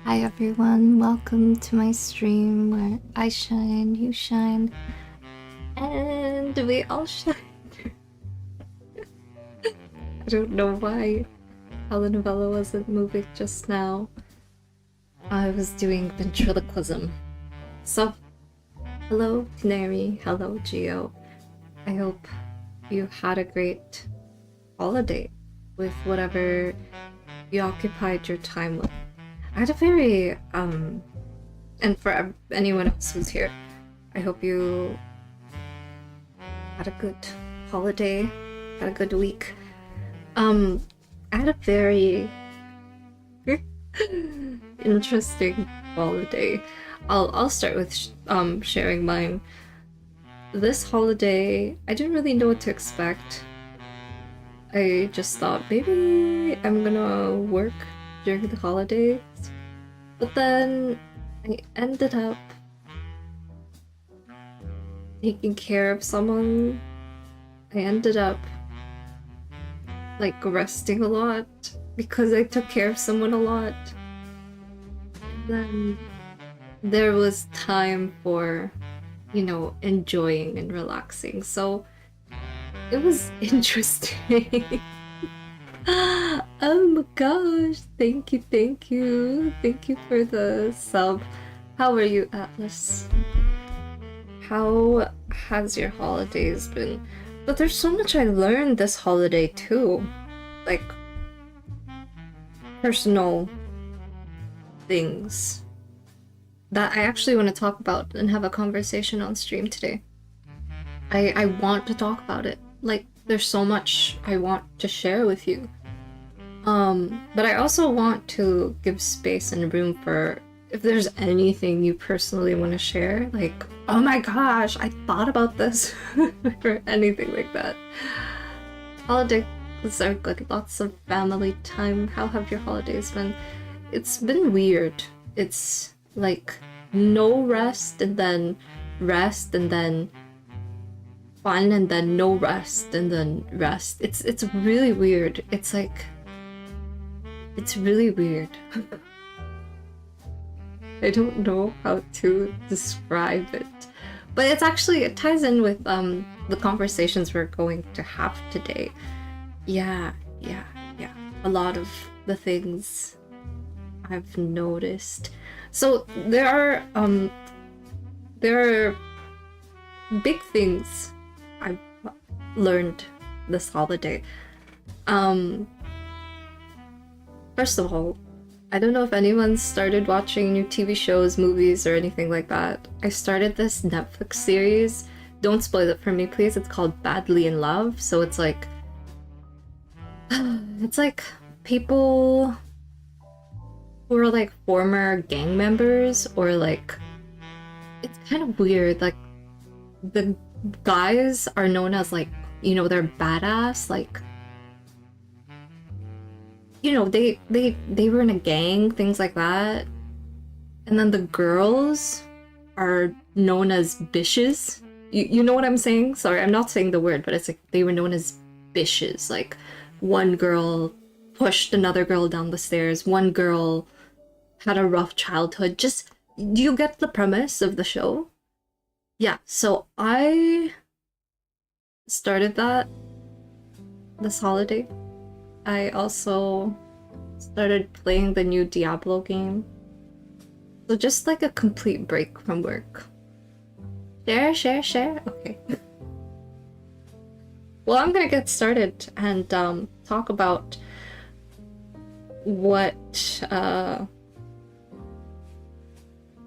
Hi everyone, welcome to my stream where I shine, you shine, and we all shine. I don't know why telenovela wasn't moving just now. I was doing ventriloquism. So, hello Canary, hello Geo. I hope you had a great holiday with whatever you occupied your time with. I had a very, and for anyone else who's here, I hope you had a good holiday, had a good week. I had a very interesting holiday. I'll start with sharing mine. This holiday, I didn't really know what to expect. I just thought maybe I'm gonna work during the holidays, but then I ended up taking care of someone. I ended up like resting a lot because I took care of someone a lot. And then there was time for, you know, enjoying and relaxing. So it was interesting. Oh my gosh, thank you, thank you. Thank you for the sub. How are you, Atlas? How has your holidays been? But there's so much I learned this holiday too. Like, personal things that I actually want to talk about and have a conversation on stream today. I want to talk about it. Like, there's so much I want to share with you. But I also want to give space and room for if there's anything you personally want to share, like, oh my gosh, I thought about this, or anything like that. Holidays are good, lots of family time. How have your holidays been? It's been weird. It's like no rest and then rest and then fun and then no rest and then rest. It's really weird. It's like, it's really weird. I don't know how to describe it, but it's actually, it ties in with the conversations we're going to have today. Yeah. A lot of the things I've noticed. So there are big things I've learned this holiday. First of all, I don't know if anyone started watching new TV shows, movies, or anything like that. I started this Netflix series. Don't spoil it for me, please. It's called Badly in Love. So it's like people who are like former gang members, or like, it's kind of weird. Like, the guys are known as, like, you know, they're badass, like, you know, they were in a gang, things like that. And then the girls are known as bitches. You know what I'm saying? Sorry, I'm not saying the word, but it's like they were known as bitches. Like, one girl pushed another girl down the stairs, one girl had a rough childhood. Just, do you get the premise of the show? Yeah, so I started that this holiday. I also started playing the new Diablo game. So just like a complete break from work. Share. Okay. Well, I'm gonna get started and talk about what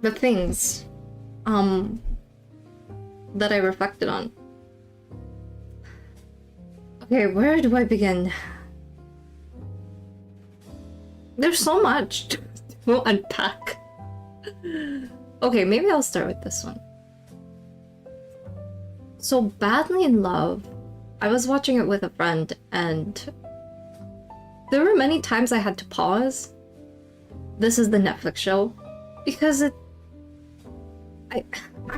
the things that I reflected on. Okay, where do I begin? There's so much to unpack. Okay, maybe I'll start with this one. So, Badly in Love, I was watching it with a friend, and there were many times I had to pause. This is the Netflix show, because I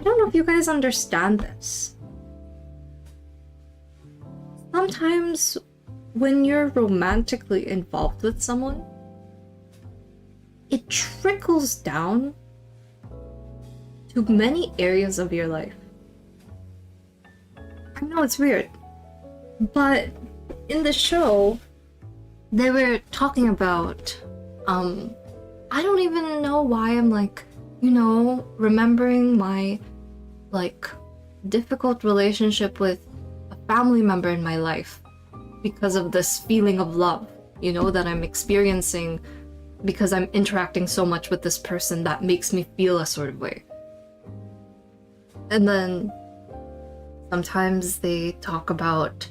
don't know if you guys understand this. Sometimes when you're romantically involved with someone, it trickles down to many areas of your life. I know it's weird, but in the show, they were talking about, I don't even know why I'm like, remembering my, like, difficult relationship with a family member in my life because of this feeling of love, that I'm experiencing because I'm interacting so much with this person that makes me feel a sort of way. And then sometimes they talk about,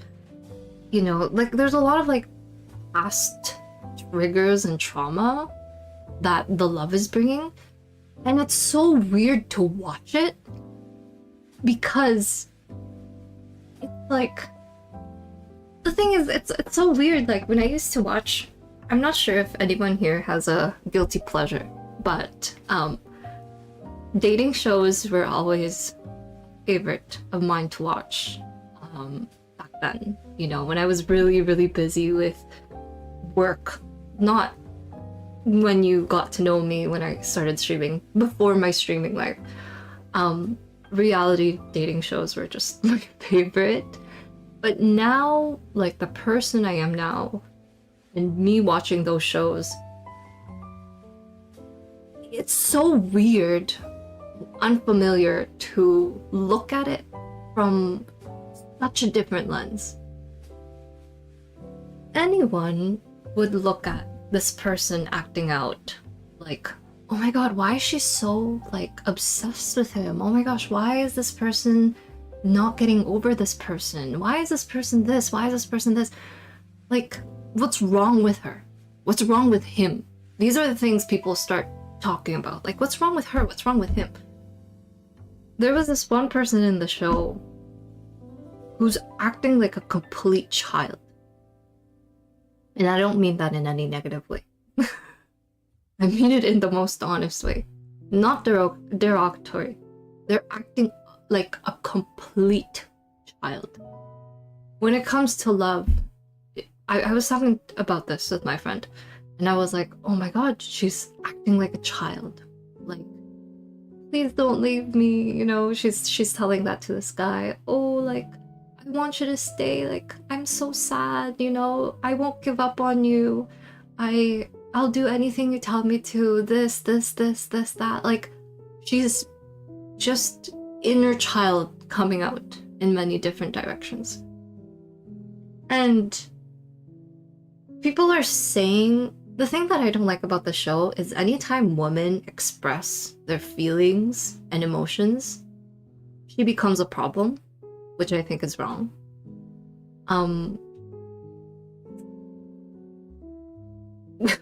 like there's a lot of like past triggers and trauma that the love is bringing. And it's so weird to watch it because it's like, the thing is, it's so weird. Like when I used to watch, I'm not sure if anyone here has a guilty pleasure, but dating shows were always a favorite of mine to watch back then. When I was really, really busy with work, not when you got to know me when I started streaming, before my streaming life. Reality dating shows were just my favorite. But now, like the person I am now, and me watching those shows, it's so weird, unfamiliar to look at it from such a different lens. Anyone would look at this person acting out like, oh my god, why is she so like obsessed with him? Oh my gosh, why is this person not getting over this person? Why is this person this? Why is this person this? Like, what's wrong with her? What's wrong with him? These are the things people start talking about. Like, what's wrong with her? What's wrong with him? There was this one person in the show who's acting like a complete child. And I don't mean that in any negative way. I mean it in the most honest way. Not derogatory. They're acting like a complete child. When it comes to love, I was talking about this with my friend, and I was like, oh my god, she's acting like a child. Like, please don't leave me, she's telling that to this guy. Oh, like, I want you to stay, like, I'm so sad, I won't give up on you. I'll do anything you tell me to, this, that. Like, she's just inner child coming out in many different directions. And people are saying, the thing that I don't like about the show is anytime women express their feelings and emotions, she becomes a problem, which I think is wrong.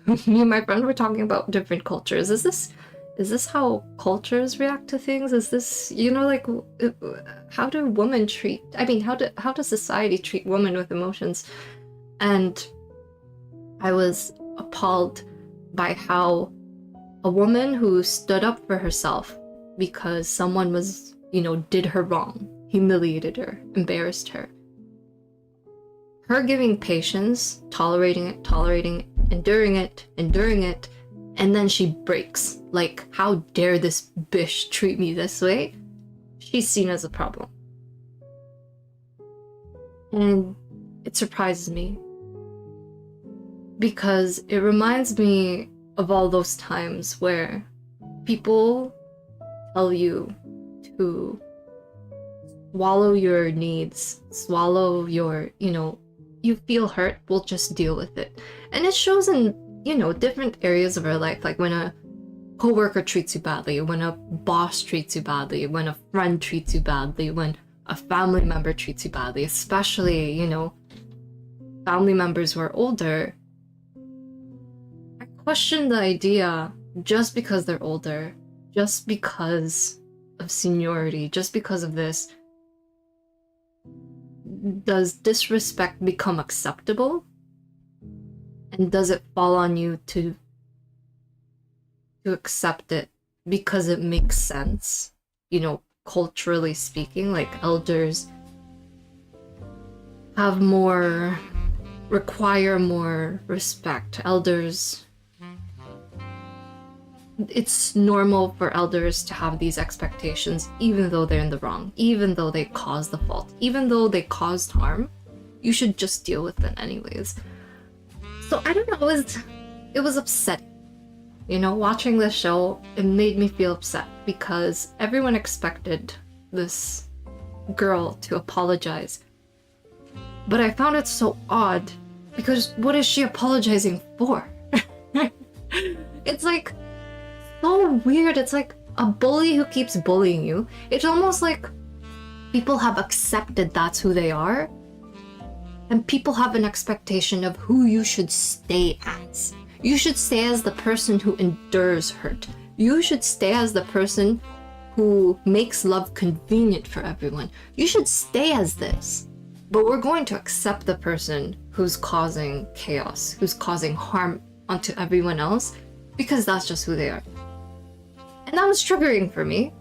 Me and my friend were talking about different cultures. Is this how cultures react to things? Is this, like, how do women treat, how does society treat women with emotions? And I was appalled by how a woman who stood up for herself because someone was, did her wrong, humiliated her, embarrassed her. Her giving patience, tolerating it, enduring it, and then she breaks. Like, how dare this bitch treat me this way? She's seen as a problem. And it surprises me, because it reminds me of all those times where people tell you to swallow your needs, swallow your, you feel hurt, we'll just deal with it. And it shows in, different areas of our life, like when a coworker treats you badly, when a boss treats you badly, when a friend treats you badly, when a family member treats you badly, especially, family members who are older. I question the idea, just because they're older, just because of seniority, just because of this, does disrespect become acceptable? And does it fall on you to accept it because it makes sense? Culturally speaking, like, elders require more respect. Elders it's normal for elders to have these expectations, even though they're in the wrong, even though they caused the fault, even though they caused harm. You should just deal with it anyways. So I don't know, it was upsetting. You know, watching this show, it made me feel upset because everyone expected this girl to apologize. But I found it so odd because what is she apologizing for? It's like so weird. It's like a bully who keeps bullying you. It's almost like people have accepted that's who they are. And people have an expectation of who you should stay as. You should stay as the person who endures hurt. You should stay as the person who makes love convenient for everyone. You should stay as this. But we're going to accept the person who's causing chaos, who's causing harm onto everyone else, because that's just who they are. And that was triggering for me.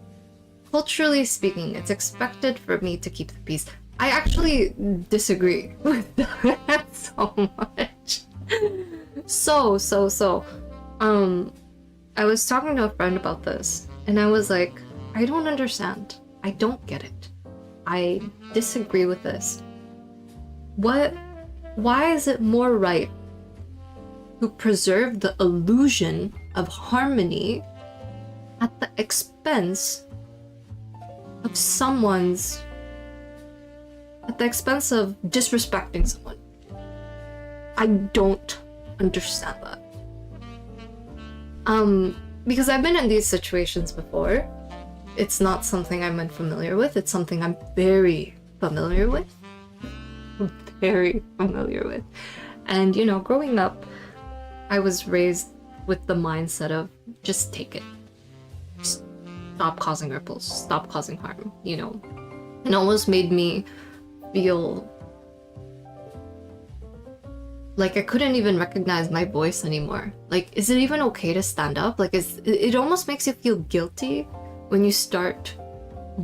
Culturally speaking, it's expected for me to keep the peace. I actually disagree with that so much. So. I was talking to a friend about this, and I was like, I don't understand. I don't get it. I disagree with this. Why is it more right to preserve the illusion of harmony at the expense of disrespecting someone? I don't understand that. Because I've been in these situations before. It's not something I'm unfamiliar with. It's something I'm very familiar with. Very familiar with. And, you know, growing up, I was raised with the mindset of just take it. Just stop causing ripples. Stop causing harm, you know. It almost made me feel like I couldn't even recognize my voice anymore. Like, is it even okay to stand up? Like, it almost makes you feel guilty when you start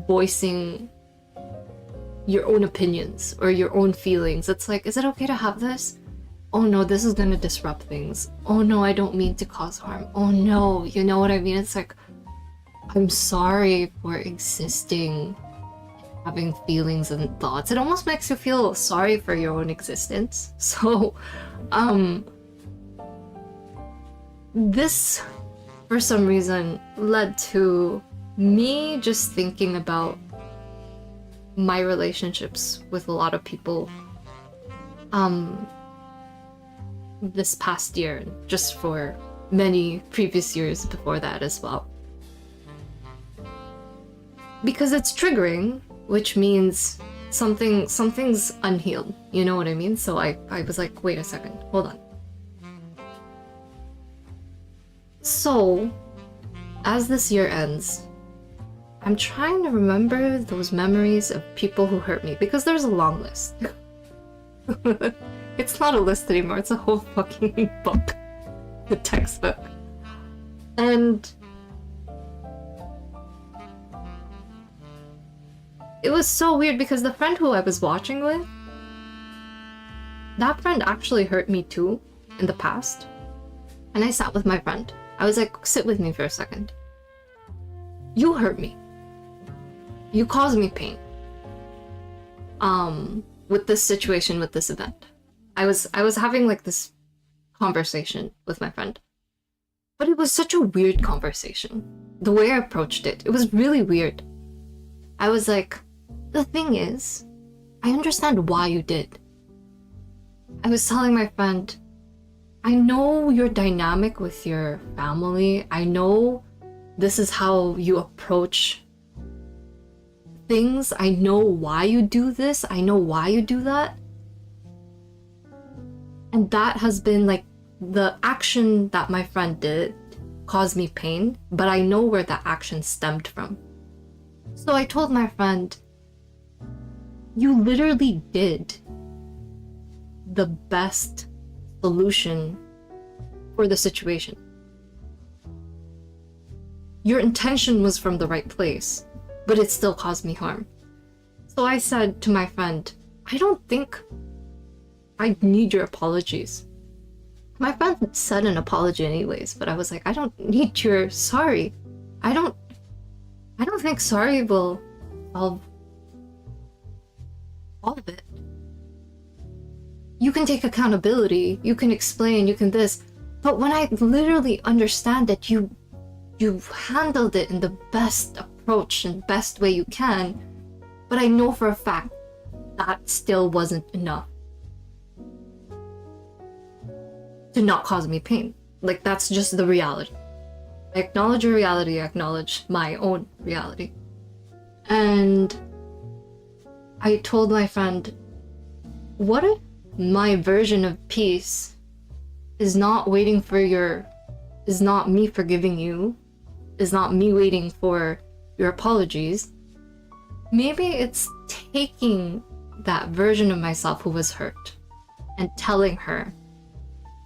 voicing your own opinions or your own feelings. It's like, is it okay to have this? Oh no, this is gonna disrupt things. Oh no, I don't mean to cause harm. Oh no, you know what I mean? It's like, I'm sorry for existing, having feelings and thoughts. It almost makes you feel sorry for your own existence. So, this, for some reason, led to me just thinking about my relationships with a lot of people this past year, and just for many previous years before that as well. Because it's triggering, which means something's unhealed. You know what I mean? So I was like, wait a second, hold on. So, as this year ends, I'm trying to remember those memories of people who hurt me, because there's a long list. It's not a list anymore, it's a whole fucking book. A textbook. And it was so weird because the friend who I was watching with, that friend actually hurt me too in the past. And I sat with my friend. I was like, sit with me for a second. You hurt me. You caused me pain. With this situation, with this event. I was having like this conversation with my friend. But it was such a weird conversation. The way I approached it, it was really weird. I was like, the thing is, I understand why you did. I was telling my friend, I know your dynamic with your family. I know this is how you approach things. I know why you do this. I know why you do that. And that has been like the action that my friend did caused me pain, but I know where that action stemmed from. So I told my friend, you literally did the best solution for the situation. Your intention was from the right place, but it still caused me harm. So I said to my friend, I don't think I need your apologies. My friend said an apology anyways, but I was like, I don't need your sorry. I don't think sorry will solve all of it. You can take accountability, you can explain, you can this, but when I literally understand that you handled it in the best approach and best way you can, but I know for a fact that still wasn't enough to not cause me pain. Like, that's just the reality. I acknowledge your reality, I acknowledge my own reality. And I told my friend, what if my version of peace is not waiting for is not me forgiving you, is not me waiting for your apologies. Maybe it's taking that version of myself who was hurt and telling her,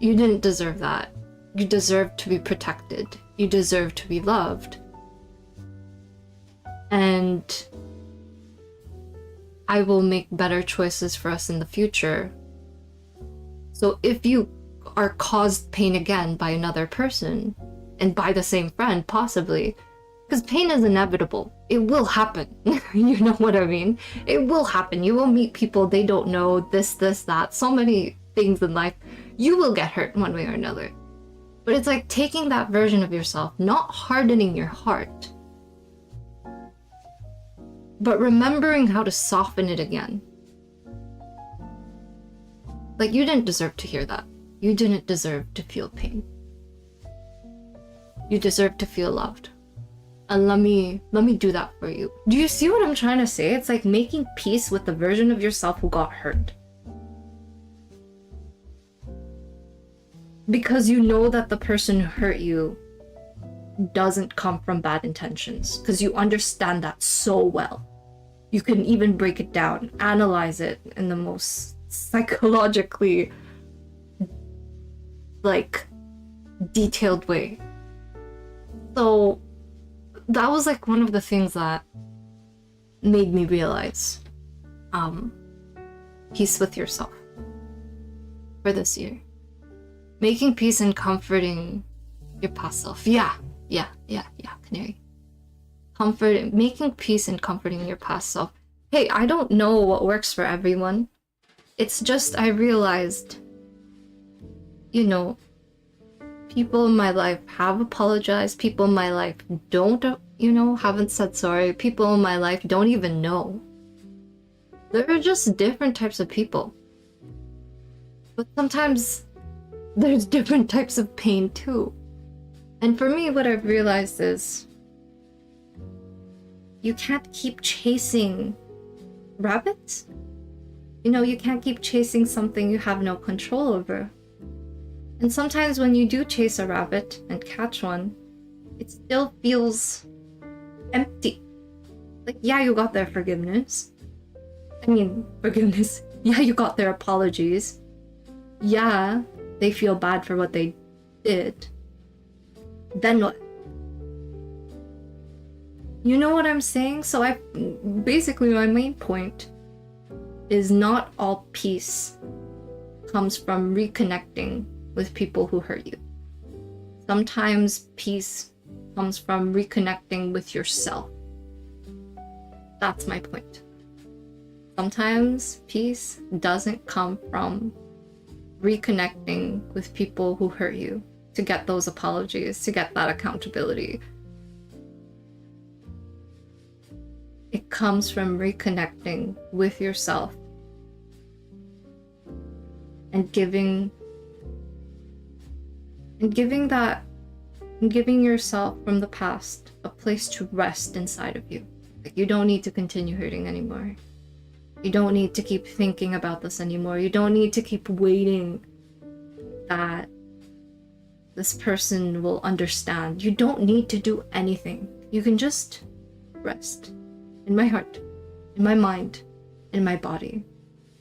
you didn't deserve that. You deserve to be protected. You deserve to be loved. And I will make better choices for us in the future. So if you are caused pain again by another person, and by the same friend, possibly, because pain is inevitable. It will happen. You know what I mean? It will happen. You will meet people they don't know, this, that, so many things in life. You will get hurt one way or another. But it's like taking that version of yourself, not hardening your heart, but remembering how to soften it again. Like, you didn't deserve to hear that. You didn't deserve to feel pain. You deserve to feel loved. And let me do that for you. Do you see what I'm trying to say? It's like making peace with the version of yourself who got hurt. Because you know that the person who hurt you doesn't come from bad intentions. Because you understand that so well. You can even break it down, analyze it in the most psychologically, like, detailed way. So that was like one of the things that made me realize peace with yourself for this year. Making peace and comforting your past self. Yeah, Canary. Making peace and comforting your past self. Hey, I don't know what works for everyone. It's just I realized, people in my life have apologized. People in my life don't, haven't said sorry. People in my life don't even know. There are just different types of people. But sometimes there's different types of pain too. And for me, what I've realized is you can't keep chasing rabbits. You can't keep chasing something you have no control over. And sometimes when you do chase a rabbit and catch one, it still feels empty. Like, yeah, you got their forgiveness. Yeah, you got their apologies. Yeah, they feel bad for what they did. Then what? You know what I'm saying? So basically my main point is not all peace comes from reconnecting with people who hurt you. Sometimes peace comes from reconnecting with yourself. That's my point. Sometimes peace doesn't come from reconnecting with people who hurt you to get those apologies, to get that accountability. It comes from reconnecting with yourself and giving yourself from the past a place to rest inside of you. Like, you don't need to continue hurting anymore. You don't need to keep thinking about this anymore. You don't need to keep waiting that this person will understand. You don't need to do anything. You can just rest. In my heart, in my mind, in my body.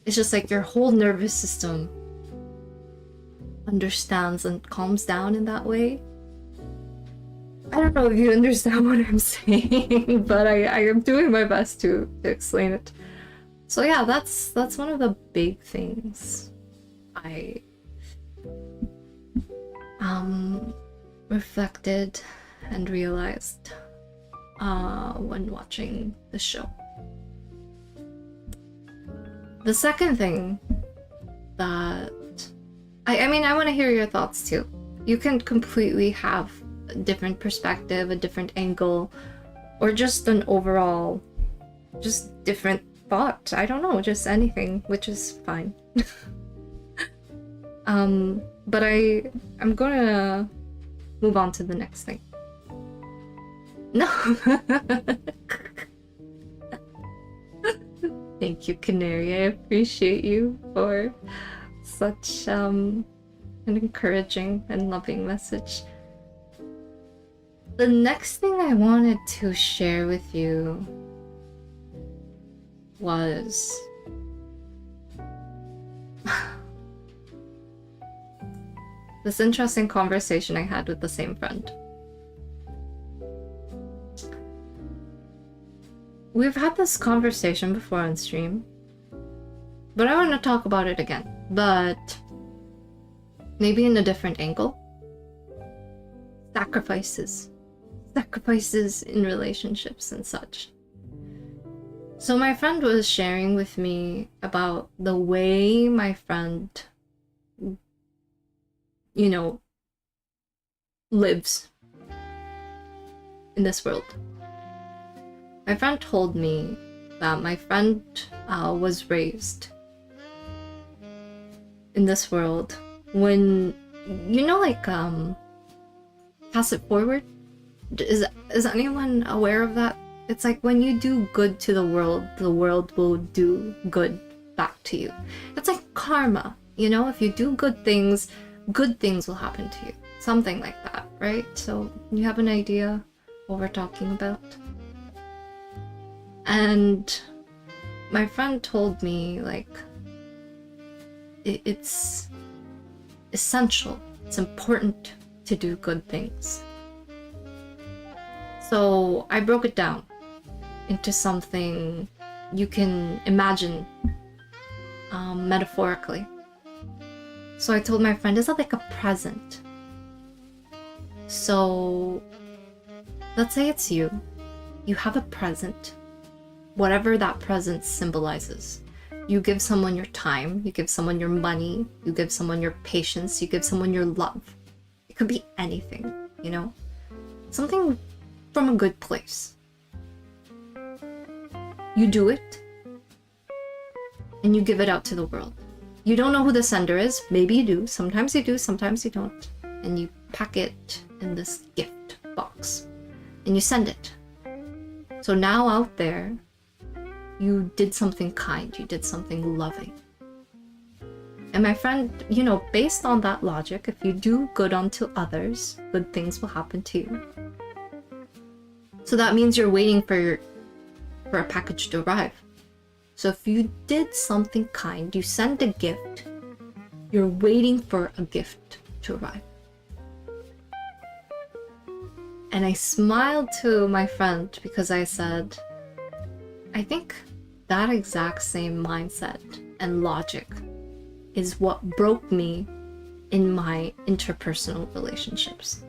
It's just like your whole nervous system understands and calms down in that way. I don't know if you understand what I'm saying, but I am doing my best to explain it. So yeah, that's one of the big things I reflected and realized when watching the show. The second thing that I mean, I want to hear your thoughts too. You can completely have a different perspective, a different angle, or just an overall, just different thought. I don't know, just anything, which is fine. But I'm gonna move on to the next thing. No. Thank you, Canary. I appreciate you for such an encouraging and loving message. The next thing I wanted to share with you was this interesting conversation I had with the same friend. We've had this conversation before on stream, but I want to talk about it again, but maybe in a different angle. Sacrifices in relationships and such. So my friend was sharing with me about the way my friend, you know, lives in this world. My friend told me that my friend was raised in this world when, you know, like pass it forward. Is anyone aware of that? It's like when you do good to the world will do good back to you. It's like karma, you know. If you do good things will happen to you. Something like that, right? So you have an idea what we're talking about. And my friend told me, like, it's essential, it's important to do good things. So I broke it down into something you can imagine metaphorically. So I told my friend, is that like a present? So let's say it's you have a present, whatever that present symbolizes. You give someone your time, you give someone your money, you give someone your patience, you give someone your love. It could be anything, you know? Something from a good place. You do it, and you give it out to the world. You don't know who the sender is. Maybe you do. Sometimes you do, sometimes you don't. And you pack it in this gift box, and you send it. So now out there, you did something kind, you did something loving. And my friend, you know, based on that logic, if you do good unto others, good things will happen to you. So that means you're waiting for a package to arrive. So if you did something kind, you send a gift, you're waiting for a gift to arrive. And I smiled to my friend because I said, I think that exact same mindset and logic is what broke me in my interpersonal relationships.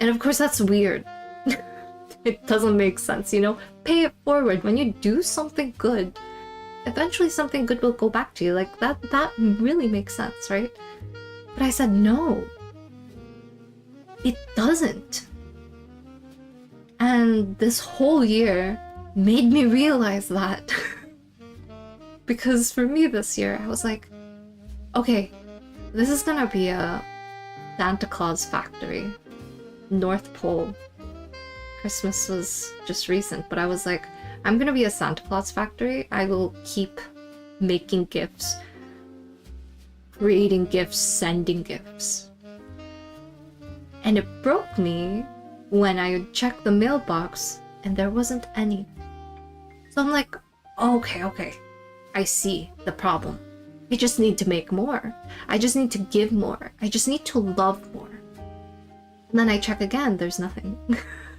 And of course that's weird. It doesn't make sense, you know? Pay it forward. When you do something good, eventually something good will go back to you. Like that really makes sense, right? But I said, no, it doesn't. And this whole year made me realize that. Because for me this year, I was like, okay, this is gonna be a Santa Claus factory. North Pole. Christmas was just recent, but I was like, I'm gonna be a Santa Claus factory. I will keep making gifts, creating gifts, sending gifts. And it broke me when I checked the mailbox and there wasn't any. So I'm like, okay, I see the problem. I just need to make more. I just need to give more. I just need to love more. And then I check again, there's nothing.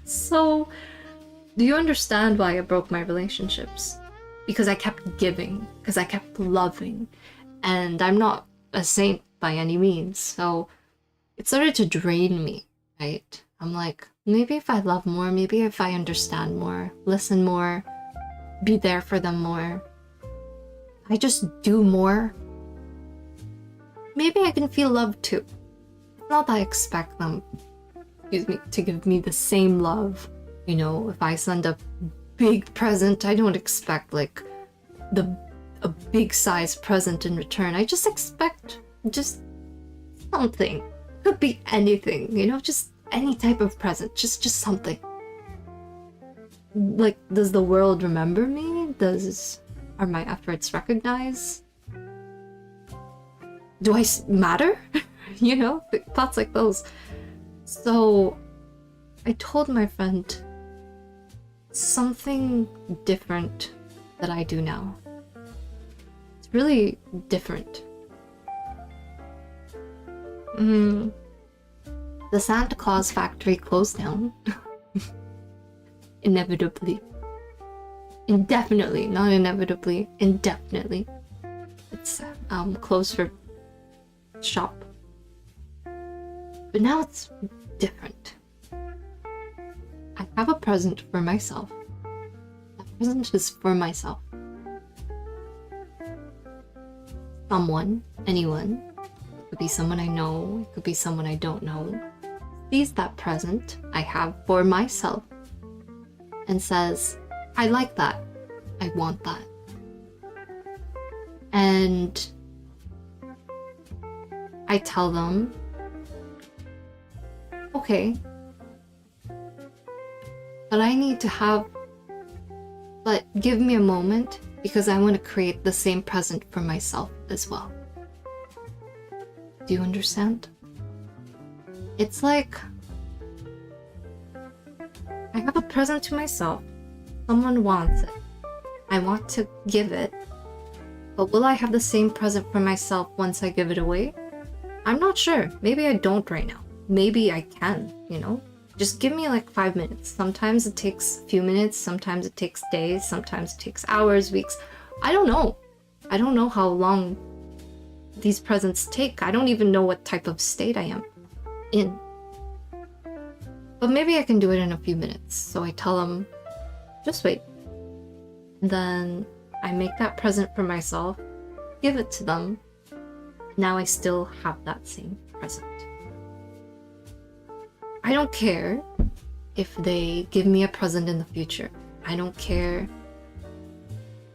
So, do you understand why I broke my relationships? Because I kept giving, because I kept loving. And I'm not a saint by any means. So it started to drain me, right? I'm like, maybe if I love more, maybe if I understand more, listen more, be there for them more, I just do more, maybe I can feel love too. It's not that I expect them, to give me the same love. You know, if I send a big present, I don't expect like a big size present in return. I just expect just something. Could be anything, you know, just any type of present, just something. Like, does the world remember me? Are my efforts recognized? Do I matter? You know, thoughts like those. So I told my friend something different that I do now. It's really different. The Santa Claus factory closed down. Inevitably. Indefinitely, not inevitably, indefinitely. It's closed for shop. But now it's different. I have a present for myself. That present is for myself. Someone, anyone, it could be someone I know, it could be someone I don't know, sees that present I have for myself and says, I like that. I want that. And I tell them, okay, but give me a moment because I want to create the same present for myself as well. Do you understand? It's like, I have a present to myself. Someone wants it. I want to give it. But will I have the same present for myself once I give it away? I'm not sure. Maybe I don't right now. Maybe I can, you know? Just give me like 5 minutes. Sometimes it takes a few minutes, sometimes it takes days, sometimes it takes hours, weeks. I don't know. I don't know how long these presents take. I don't even know what type of state I am in. But maybe I can do it in a few minutes. So I tell them, just wait. And then I make that present for myself, give it to them. Now I still have that same present. I don't care if they give me a present in the future. I don't care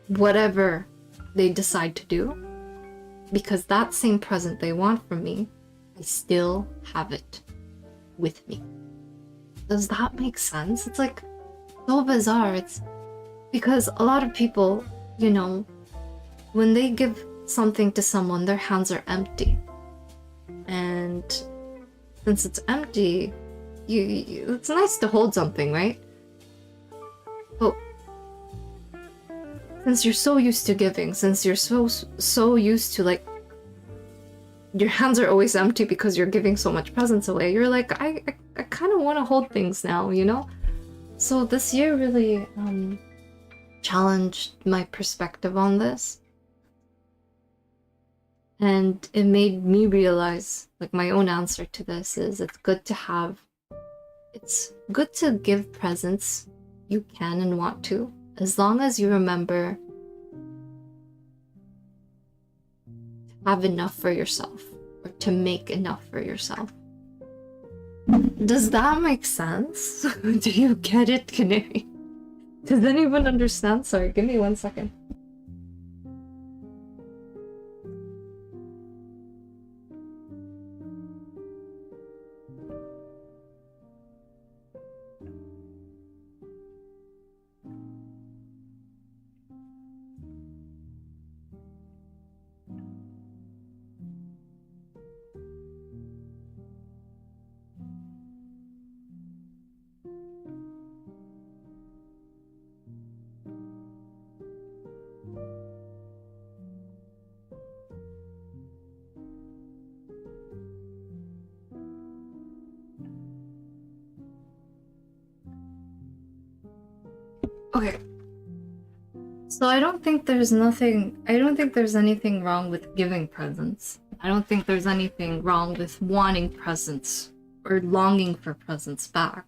whatever they decide to do, because that same present they want from me, I still have it with me. Does that make sense? It's like so bizarre. It's because a lot of people, you know, when they give something to someone, their hands are empty. And since it's empty, it's nice to hold something, right? But since you're so used to giving, since you're so used to like your hands are always empty because you're giving so much presents away, you're like, I kind of want to hold things now, you know? So this year really challenged my perspective on this. And it made me realize, like, my own answer to this is it's good to give presents you can and want to, as long as you remember to have enough for yourself, or to make enough for yourself. Does that make sense? Do you get it, Canary? Does anyone understand? Sorry, give me 1 second. Okay. So I don't think there's anything wrong with giving presents. I don't think there's anything wrong with wanting presents or longing for presents back.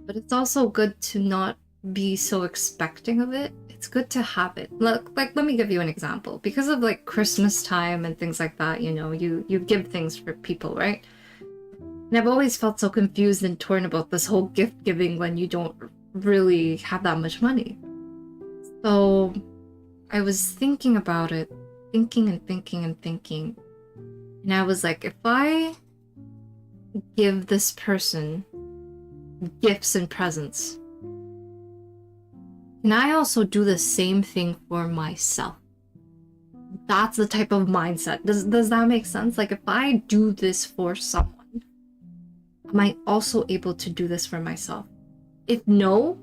But it's also good to not be so expecting of it. It's good to have it. Like let me give you an example. Because of like Christmas time and things like that, you know, you give things for people, right? And I've always felt so confused and torn about this whole gift giving when you don't really have that much money. So I was thinking about it, thinking and thinking and thinking. And I was like, if I give this person gifts and presents, can I also do the same thing for myself? That's the type of mindset. Does that make sense? Like, if I do this for someone, am I also able to do this for myself? If no,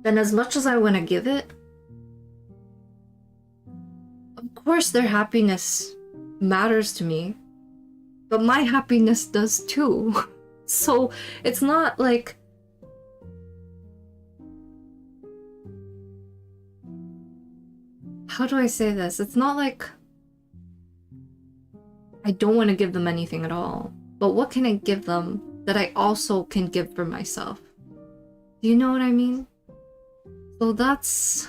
then as much as I want to give it, of course their happiness matters to me, but my happiness does too. So it's not like, how do I say this? It's not like I don't want to give them anything at all, but what can I give them that I also can give for myself? Do you know what I mean? So that's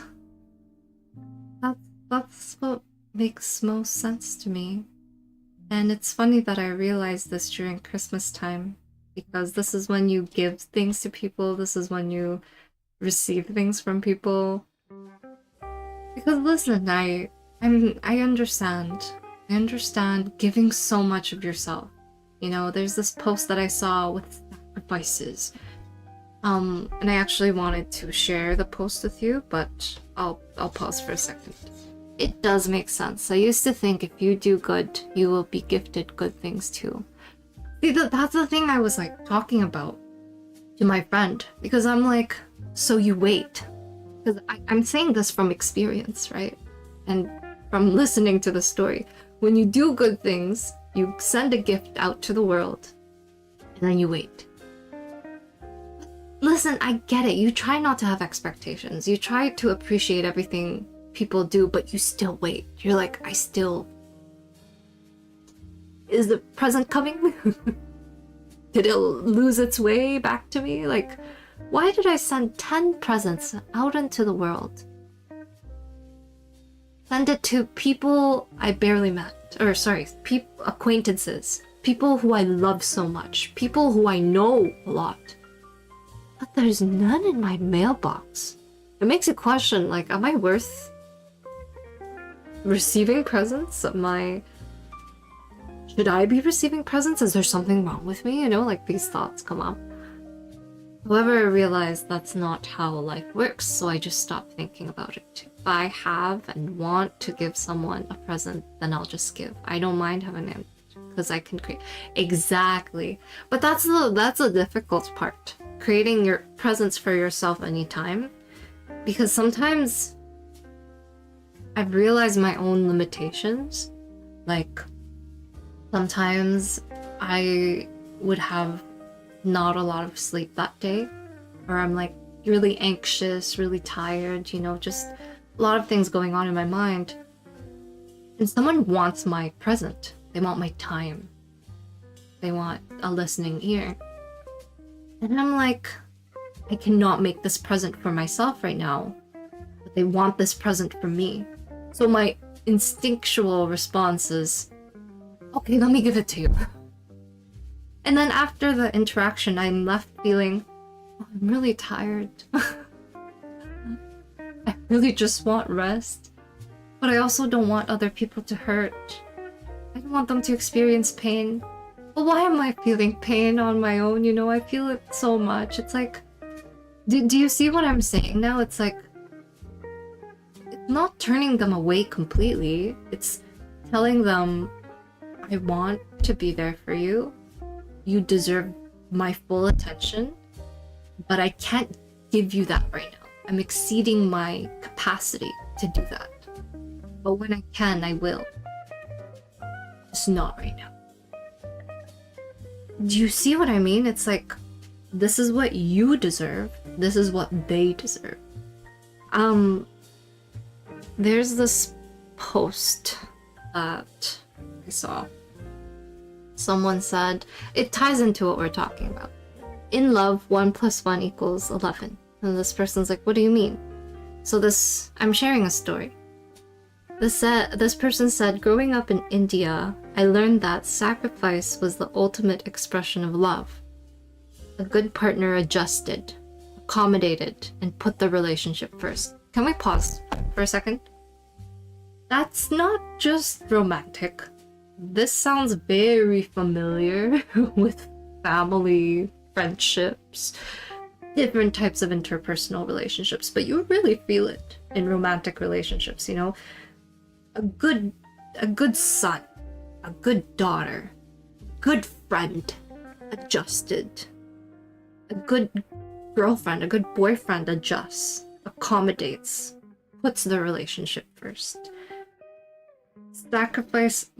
what makes most sense to me. And it's funny that I realized this during Christmas time, because this is when you give things to people, this is when you receive things from people. Because listen, I understand. I understand giving so much of yourself. You know, there's this post that I saw with sacrifices. And I actually wanted to share the post with you, but I'll pause for a second. It does make sense. I used to think if you do good, you will be gifted good things too. See, that's the thing I was like talking about to my friend, because I'm like, so you wait. Because I'm saying this from experience, right? And from listening to the story. When you do good things, you send a gift out to the world, and then you wait. Listen, I get it. You try not to have expectations. You try to appreciate everything people do, but you still wait. You're like, is the present coming? Did it lose its way back to me? Like, why did I send 10 presents out into the world? Send it to people I barely met. Or sorry, acquaintances. People who I love so much. People who I know a lot. But there's none in my mailbox. It makes you question, like, am I worth receiving presents? Should I be receiving presents? Is there something wrong with me? You know, like these thoughts come up. However, I realized that's not how life works, so I just stopped thinking about it. If I have and want to give someone a present, then I'll just give. I don't mind having it because I can create. Exactly. But that's the difficult part. Creating your presents for yourself anytime. Because sometimes I've realized my own limitations. Like, sometimes I would have not a lot of sleep that day, or I'm like really anxious, really tired, you know, just a lot of things going on in my mind. And someone wants my present. They want my time. They want a listening ear. And I'm like, I cannot make this present for myself right now, but they want this present for me. So my instinctual response is, okay, let me give it to you. And then after the interaction, I'm left feeling, oh, I'm really tired. I really just want rest. But I also don't want other people to hurt. I don't want them to experience pain. But why am I feeling pain on my own? You know, I feel it so much. It's like, do you see what I'm saying now? It's like, it's not turning them away completely. It's telling them, I want to be there for you. You deserve my full attention, but I can't give you that right now. I'm exceeding my capacity to do that. But when I can, I will. Just not right now. Do you see what I mean? It's like, this is what you deserve. This is what they deserve. There's this post that I saw. Someone said, it ties into what we're talking about. In love, 1 + 1 = 11. And this person's like, what do you mean? So I'm sharing a story. This person said, growing up in India, I learned that sacrifice was the ultimate expression of love. A good partner adjusted, accommodated, and put the relationship first. Can we pause for a second? That's not just romantic. This sounds very familiar with family, friendships, different types of interpersonal relationships, but you really feel it in romantic relationships, you know? A good son, a good daughter, good friend, adjusted. A good girlfriend, a good boyfriend adjusts, accommodates, puts the relationship first. Sacrifice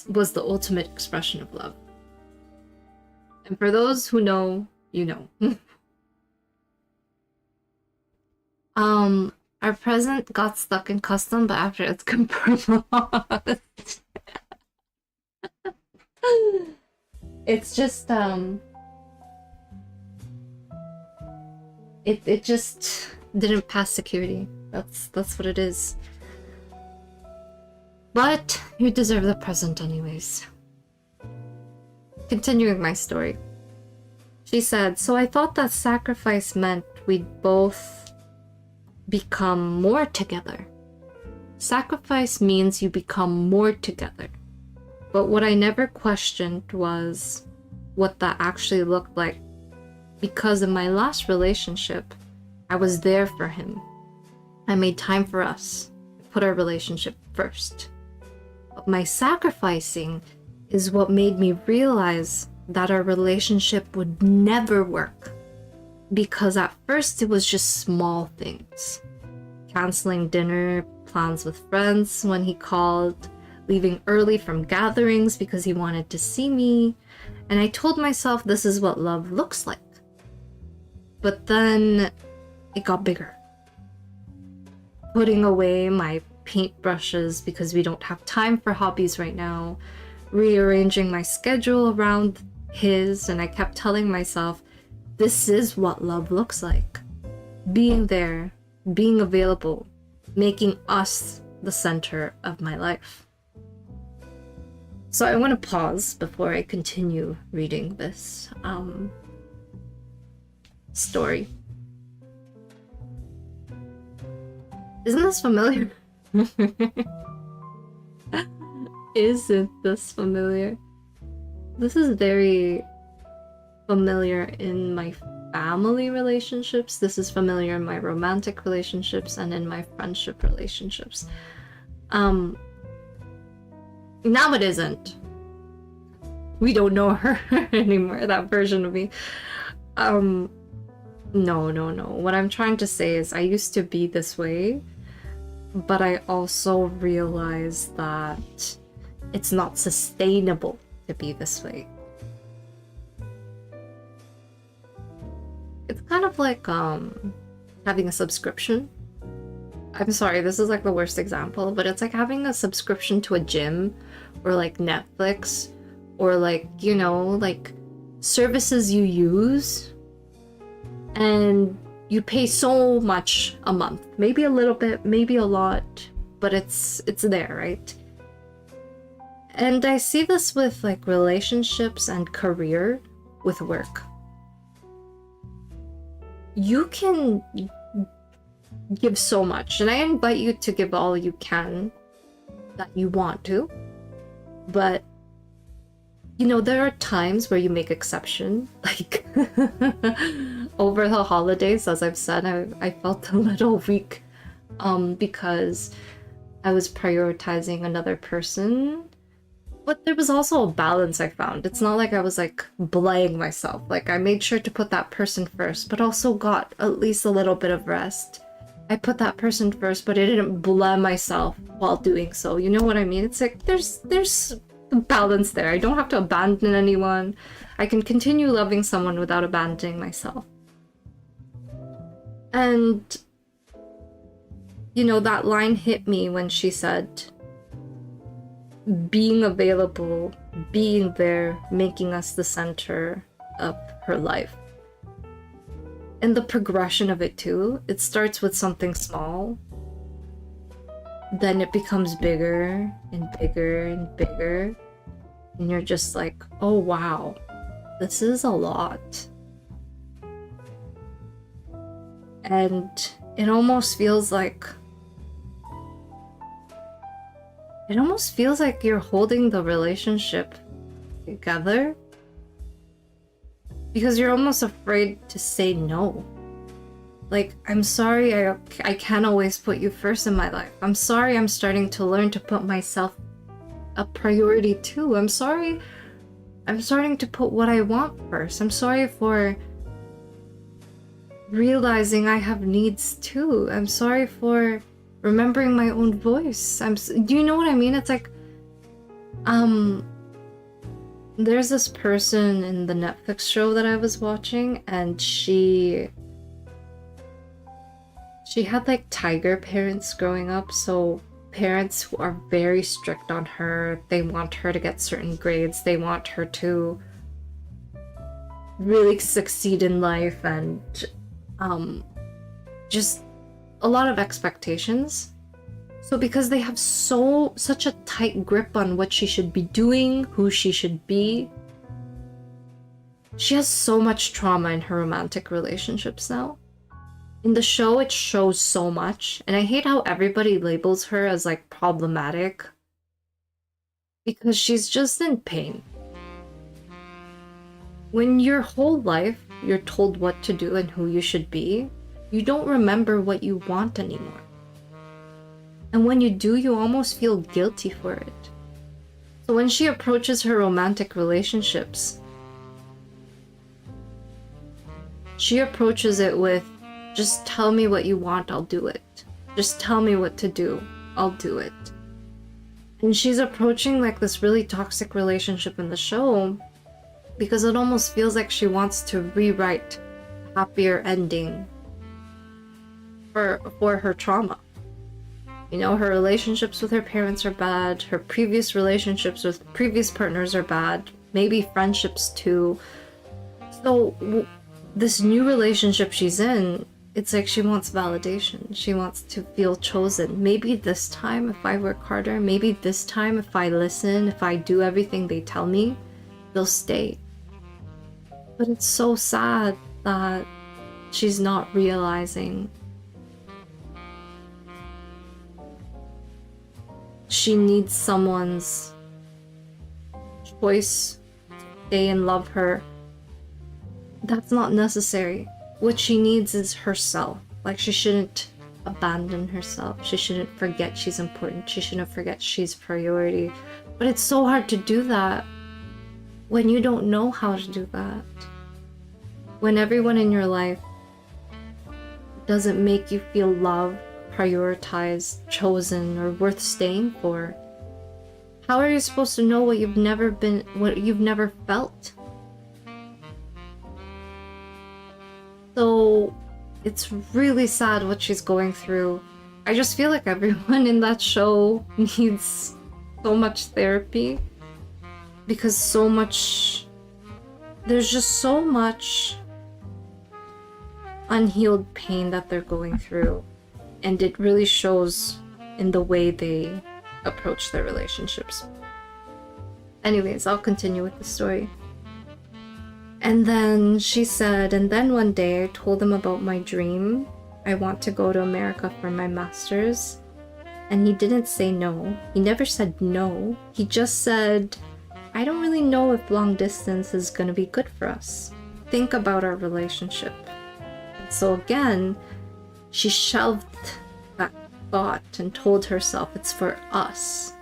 was the ultimate expression of love. And for those who know, you know. Our present got stuck in custom, but after it's confirmed. It's just it just didn't pass security. That's what it is. But you deserve the present anyways. Continuing my story. She said, so I thought that sacrifice meant we'd both become more together. Sacrifice means you become more together. But what I never questioned was what that actually looked like. Because in my last relationship, I was there for him. I made time for us. I put our relationship first. But my sacrificing is what made me realize that our relationship would never work. Because at first it was just small things. Canceling dinner, plans with friends when he called, leaving early from gatherings because he wanted to see me. And I told myself this is what love looks like. But then it got bigger. Putting away my paintbrushes because we don't have time for hobbies right now. Rearranging my schedule around his, and I kept telling myself, this is what love looks like. Being there, being available, making us the center of my life. So I want to pause before I continue reading this story. Isn't this familiar? Isn't this familiar? This is very familiar in my family relationships. This is familiar in my romantic relationships and in my friendship relationships. Now it isn't. We don't know her anymore, that version of me. No. What I'm trying to say is I used to be this way, but I also realized that it's not sustainable to be this way. It's kind of like having a subscription. I'm sorry, this is like the worst example, but it's like having a subscription to a gym or like Netflix or like, you know, like services you use and you pay so much a month. Maybe a little bit, maybe a lot, but it's there, right? And I see this with like relationships and career with work. You can give so much, and I invite you to give all you can that you want to, but you know, there are times where you make exception. Like over the holidays, as I've said, I felt a little weak because I was prioritizing another person. But there was also a balance I found. It's not like I was like belaying myself. Like I made sure to put that person first, but also got at least a little bit of rest. I put that person first, but I didn't blame myself while doing so. You know what I mean? It's like there's a balance there. I don't have to abandon anyone. I can continue loving someone without abandoning myself. And you know, that line hit me when she said, being available, being there, making us the center of her life. And the progression of it too, it starts with something small, then it becomes bigger and bigger and bigger, and you're just like, oh wow, this is a lot. And it almost feels like you're holding the relationship together because you're almost afraid to say no. Like, I'm sorry I can't always put you first in my life. I'm sorry I'm starting to learn to put myself a priority too. I'm sorry I'm starting to put what I want first. I'm sorry for realizing I have needs too. I'm sorry for remembering my own voice. Do you know what I mean? It's like, there's this person in the Netflix show that I was watching, and she had like tiger parents growing up, so parents who are very strict on her. They want her to get certain grades. They want her to really succeed in life, and just a lot of expectations. So because they have such a tight grip on what she should be doing, who she should be, she has so much trauma in her romantic relationships now. In the show, it shows so much, and I hate how everybody labels her as like problematic because she's just in pain. When your whole life you're told what to do and who you should be, you don't remember what you want anymore. And when you do, you almost feel guilty for it. So when she approaches her romantic relationships, she approaches it with, just tell me what you want, I'll do it. Just tell me what to do, I'll do it. And she's approaching like this really toxic relationship in the show because it almost feels like she wants to rewrite a happier ending for her trauma. You know, her relationships with her parents are bad, her previous relationships with previous partners are bad, maybe friendships too. So this new relationship she's in, it's like she wants validation. She wants to feel chosen. Maybe this time if I work harder, maybe this time if I listen, if I do everything they tell me, they'll stay. But it's so sad that she's not realizing she needs someone's choice to stay and love her. That's not necessary. What she needs is herself. Like, she shouldn't abandon herself. She shouldn't forget she's important. She shouldn't forget she's priority. But it's so hard to do that when you don't know how to do that. When everyone in your life doesn't make you feel loved, prioritized, chosen, or worth staying for. How are you supposed to know what you've never felt? So it's really sad what she's going through. I just feel like everyone in that show needs so much therapy because there's just so much unhealed pain that they're going through, and it really shows in the way they approach their relationships. Anyways, I'll continue with the story. And then she said, and then one day I told them about my dream. I want to go to America for my master's. And he didn't say no. He never said no. He just said, I don't really know if long distance is gonna be good for us. Think about our relationship. And so again, she shelved that thought and told herself it's for us.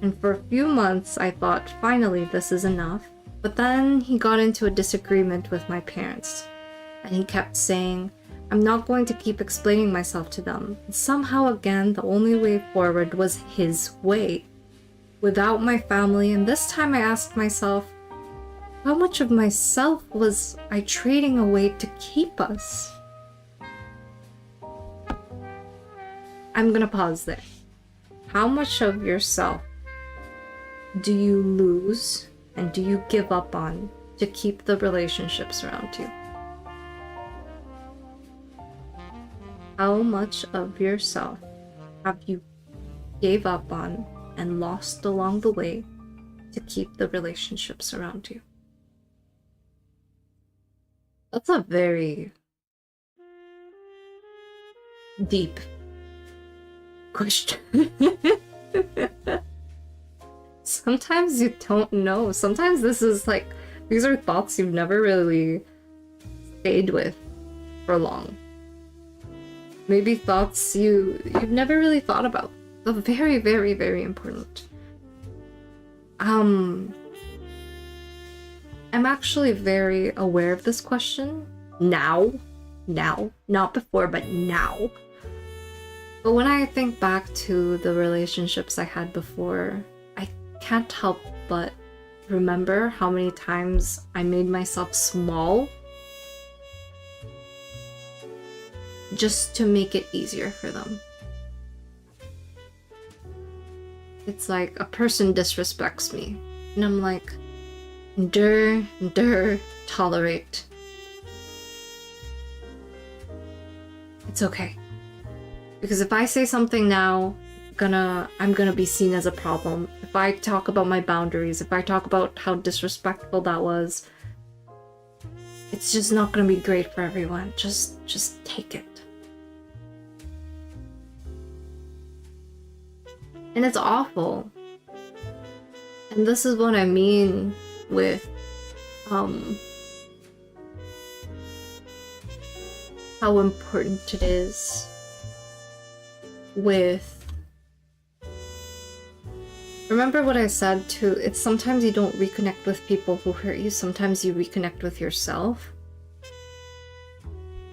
And for a few months I thought, finally, this is enough. But then he got into a disagreement with my parents, and he kept saying, I'm not going to keep explaining myself to them. And somehow again, the only way forward was his way, without my family. And this time I asked myself, how much of myself was I trading away to keep us? I'm gonna pause there. How much of yourself do you lose and do you give up on to keep the relationships around you? How much of yourself have you gave up on and lost along the way to keep the relationships around you? That's a very deep question. Sometimes you don't know. Sometimes this is like, these are thoughts you've never really stayed with for long. Maybe thoughts you've never really thought about. But very, very, very important. I'm actually very aware of this question now, not before, but now. But when I think back to the relationships I had before, I can't help but remember how many times I made myself small just to make it easier for them. It's like a person disrespects me, and I'm like, endure, tolerate. It's okay. Because if I say something now, I'm gonna be seen as a problem. If I talk about my boundaries, if I talk about how disrespectful that was, it's just not gonna be great for everyone. Just take it. And it's awful. And this is what I mean with how important it is with, remember what I said too, it's sometimes you don't reconnect with people who hurt you, sometimes you reconnect with yourself.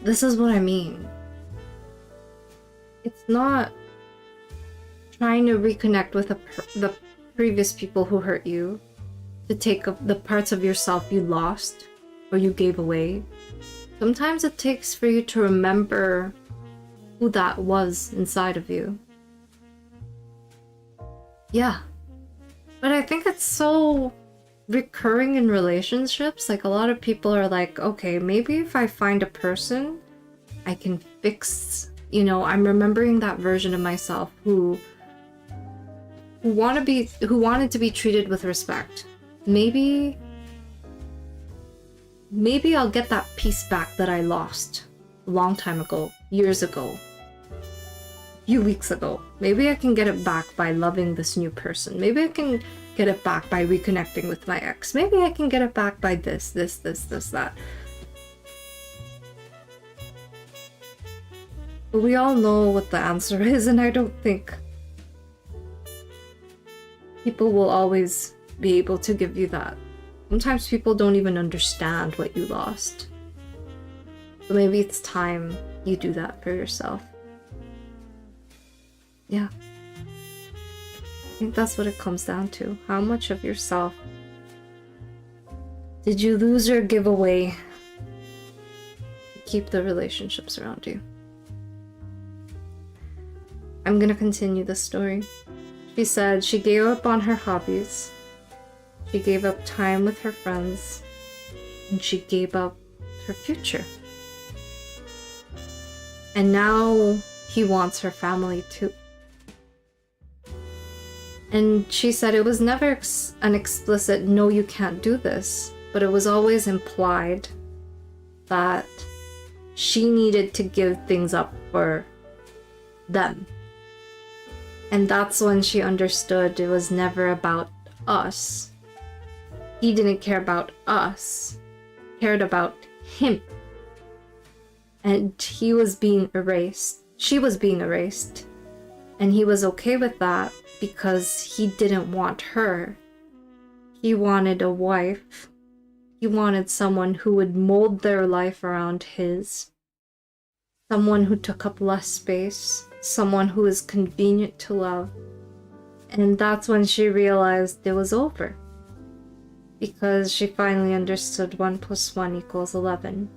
This is what I mean. It's not trying to reconnect with the previous people who hurt you to take up the parts of yourself you lost or you gave away. Sometimes it takes for you to remember who that was inside of you. Yeah. But I think it's so recurring in relationships. Like, a lot of people are like, okay, maybe if I find a person, I can fix, I'm remembering that version of myself who wanted to be treated with respect. Maybe I'll get that piece back that I lost a long time ago, years ago, a few weeks ago. Maybe I can get it back by loving this new person. Maybe I can get it back by reconnecting with my ex. Maybe I can get it back by this, that. But we all know what the answer is, and I don't think people will always be able to give you that. Sometimes people don't even understand what you lost. So maybe it's time you do that for yourself. Yeah. I think that's what it comes down to. How much of yourself did you lose or give away to keep the relationships around you? I'm gonna continue the story. She said she gave up on her hobbies. She gave up time with her friends. And she gave up her future. And now he wants her family too. And she said it was never an explicit, no, you can't do this. But it was always implied that she needed to give things up for them. And that's when she understood it was never about us. He didn't care about us. He cared about him. And he was being erased. She was being erased. And he was okay with that because he didn't want her. He wanted a wife. He wanted someone who would mold their life around his. Someone who took up less space. Someone who is convenient to love. And that's when she realized it was over. Because she finally understood 1 + 1 = 11.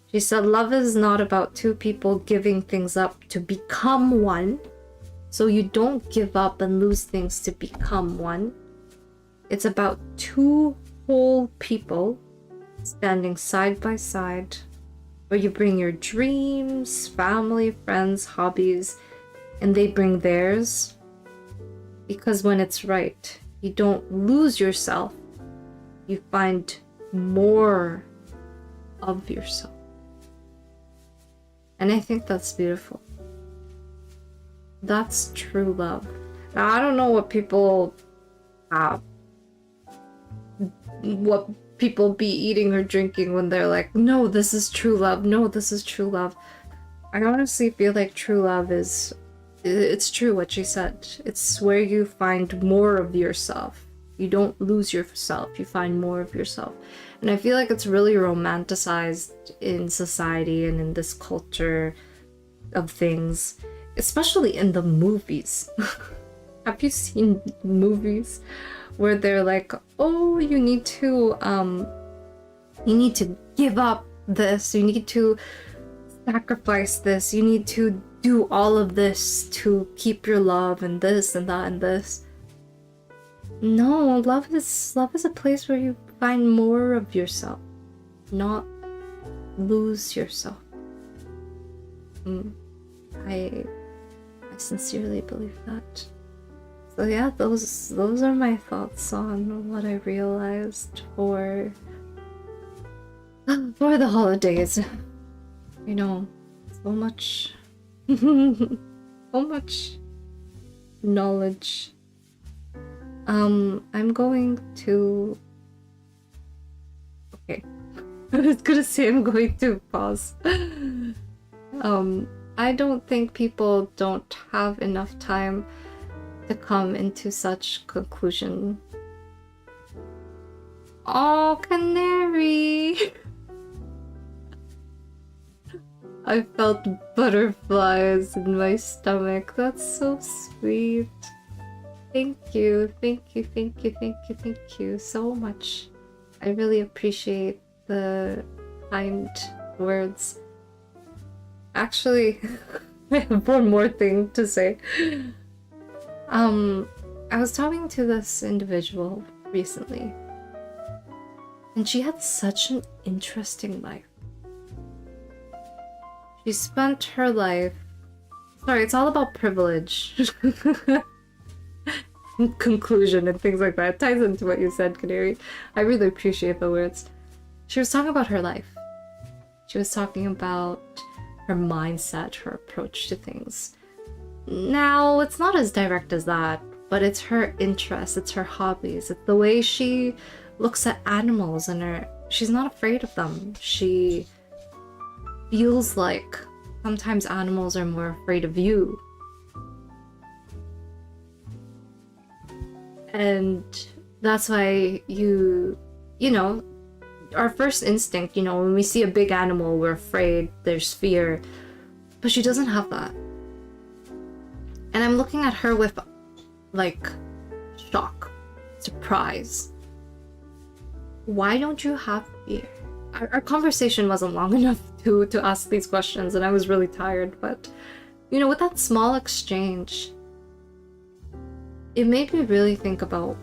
She said love is not about two people giving things up to become one. So you don't give up and lose things to become one. It's about two whole people standing side by side, where you bring your dreams, family, friends, hobbies, and they bring theirs. Because when it's right, you don't lose yourself. You find more of yourself. And I think that's beautiful. That's true love. Now, I don't know what people be eating or drinking when they're like, no, this is true love. No, this is true love. I honestly feel like true love is, it's true what she said. It's where you find more of yourself. You don't lose yourself, you find more of yourself. And I feel like it's really romanticized in society and in this culture of things, especially in the movies. Have you seen movies where they're like, oh, you need to give up this, you need to sacrifice this, you need to do all of this to keep your love, and this and that and this. No, love is a place where you find more of yourself, not lose yourself. I sincerely believe that. So yeah, those are my thoughts on what I realized for the holidays. You know, so much so much knowledge. I'm going to... Okay. I was gonna say I'm going to pause. I don't think people don't have enough time to come into such conclusion. Oh, canary! I felt butterflies in my stomach. That's so sweet. Thank you so much. I really appreciate the kind words. Actually, I have one more thing to say. I was talking to this individual recently, and she had such an interesting life. She spent her life... Sorry, it's all about privilege. Conclusion and things like that. It ties into what you said, Canary. I really appreciate the words. She was talking about her life. She was talking about her mindset, her approach to things. Now, it's not as direct as that, but it's her interests, it's her hobbies, it's the way she looks at animals, and she's not afraid of them. She feels like sometimes animals are more afraid of you. And that's why you know, our first instinct, you know, when we see a big animal, we're afraid, there's fear. But she doesn't have that. And I'm looking at her with, like, shock, surprise. Why don't you have fear? Our conversation wasn't long enough to ask these questions, and I was really tired, but, you know, with that small exchange, it made me really think about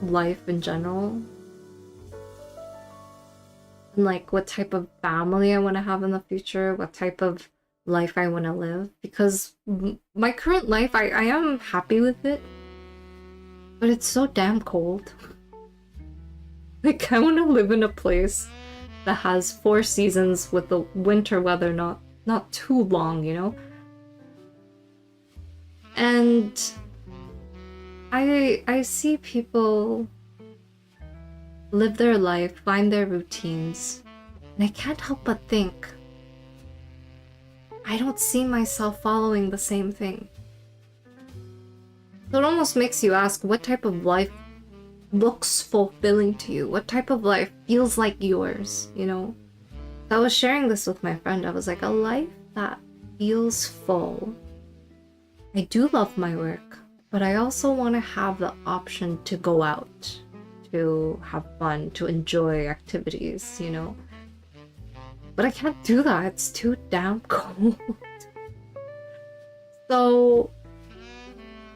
life in general. And, like, what type of family I want to have in the future, what type of life I want to live. Because my current life, I am happy with it, but it's so damn cold. Like, I want to live in a place that has 4 seasons with the winter weather not too long, you know? And I see people live their life, find their routines, and I can't help but think, I don't see myself following the same thing. So it almost makes you ask, what type of life looks fulfilling to you? What type of life feels like yours, you know? I was sharing this with my friend. I was like, a life that feels full. I do love my work, but I also want to have the option to go out, to have fun, to enjoy activities, you know? But I can't do that. It's too damn cold. So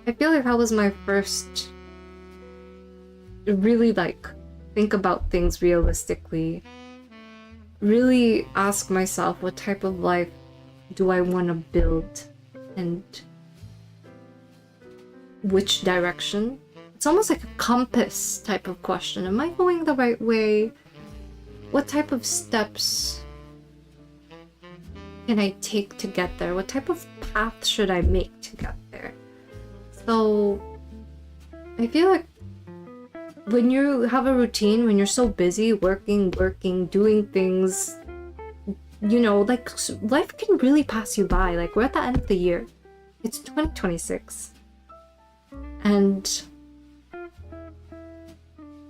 I feel like that was my first really like think about things realistically. Really ask myself what type of life do I want to build and which direction. It's almost like a compass type of question. Am I going the right way? What type of steps can I take to get there? What type of path should I make to get there? So I feel like when you have a routine, when you're so busy working, doing things, you know, like life can really pass you by. Like we're at the end of the year. It's 2026. And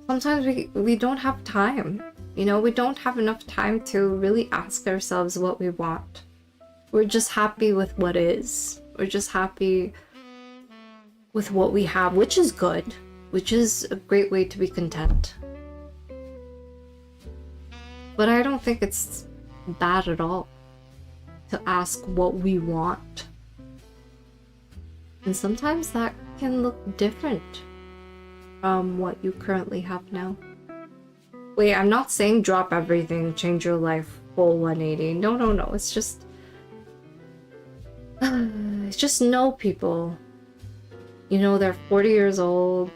sometimes we don't have time. You know, we don't have enough time to really ask ourselves what we want. We're just happy with what is. We're just happy with what we have, which is good, which is a great way to be content. But I don't think it's bad at all to ask what we want. And sometimes that can look different from what you currently have now. Wait, I'm not saying drop everything, change your life full 180. No. It's just know people. You know, they're 40 years old.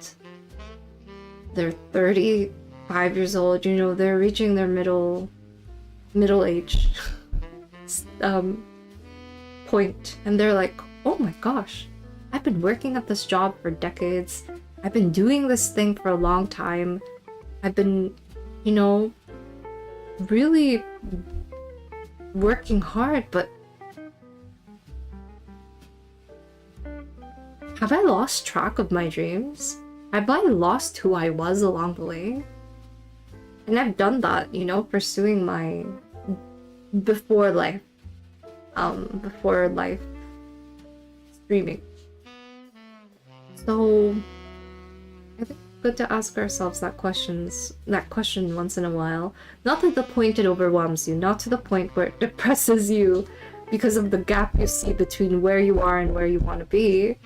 They're 35 years old. You know, they're reaching their middle age point, and they're like, oh my gosh, I've been working at this job for decades. I've been doing this thing for a long time. I've been, you know, really working hard, but have I lost track of my dreams? Have I lost who I was along the way? And I've done that, you know, pursuing my before life streaming. So I think it's good to ask ourselves that question once in a while. Not to the point it overwhelms you, not to the point where it depresses you because of the gap you see between where you are and where you want to be.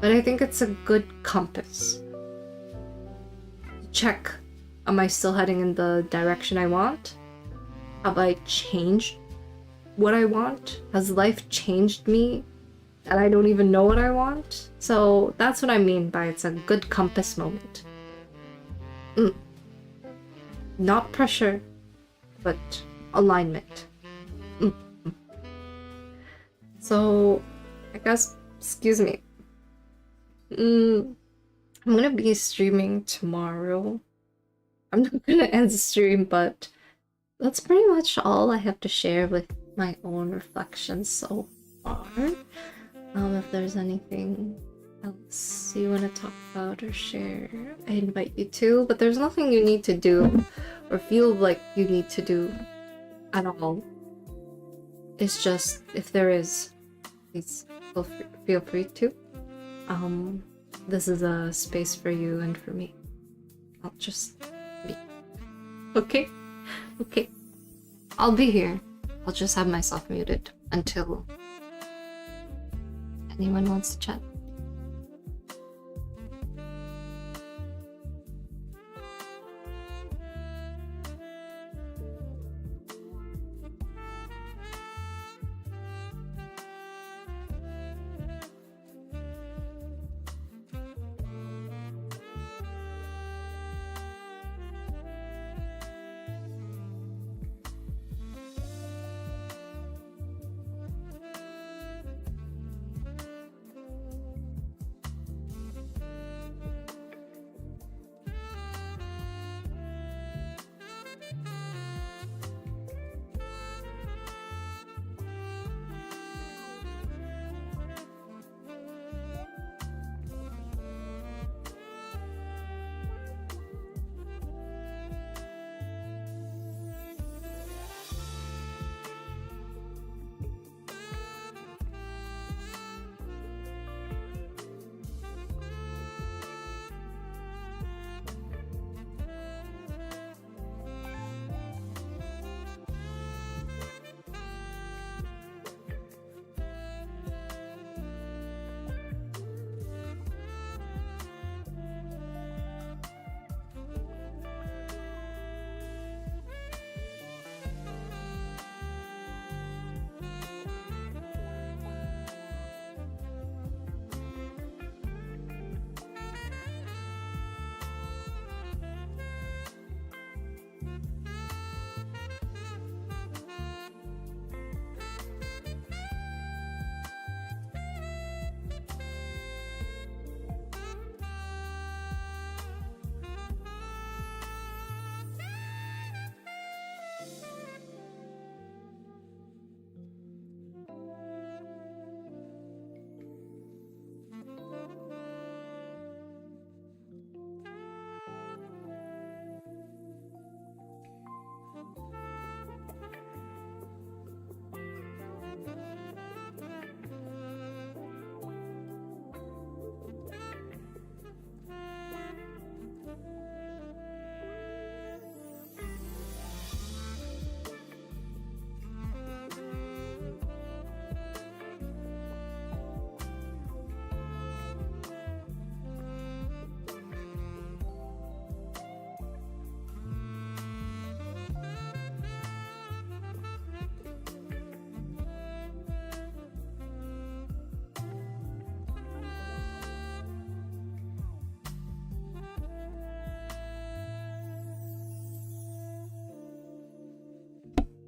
But I think it's a good compass. Check, am I still heading in the direction I want? Have I changed what I want? Has life changed me and I don't even know what I want? So that's what I mean by it's a good compass moment. Not pressure, but alignment. So I guess, excuse me. I'm gonna be streaming tomorrow. I'm not gonna end the stream, but that's pretty much all I have to share with my own reflections so far. If there's anything else you want to talk about or share, I invite you to, but there's nothing you need to do or feel like you need to do at all. It's just, if there is, please feel free to. This is a space for you and for me. I'll just be. Okay? Okay. I'll be here. I'll just have myself muted until anyone wants to chat.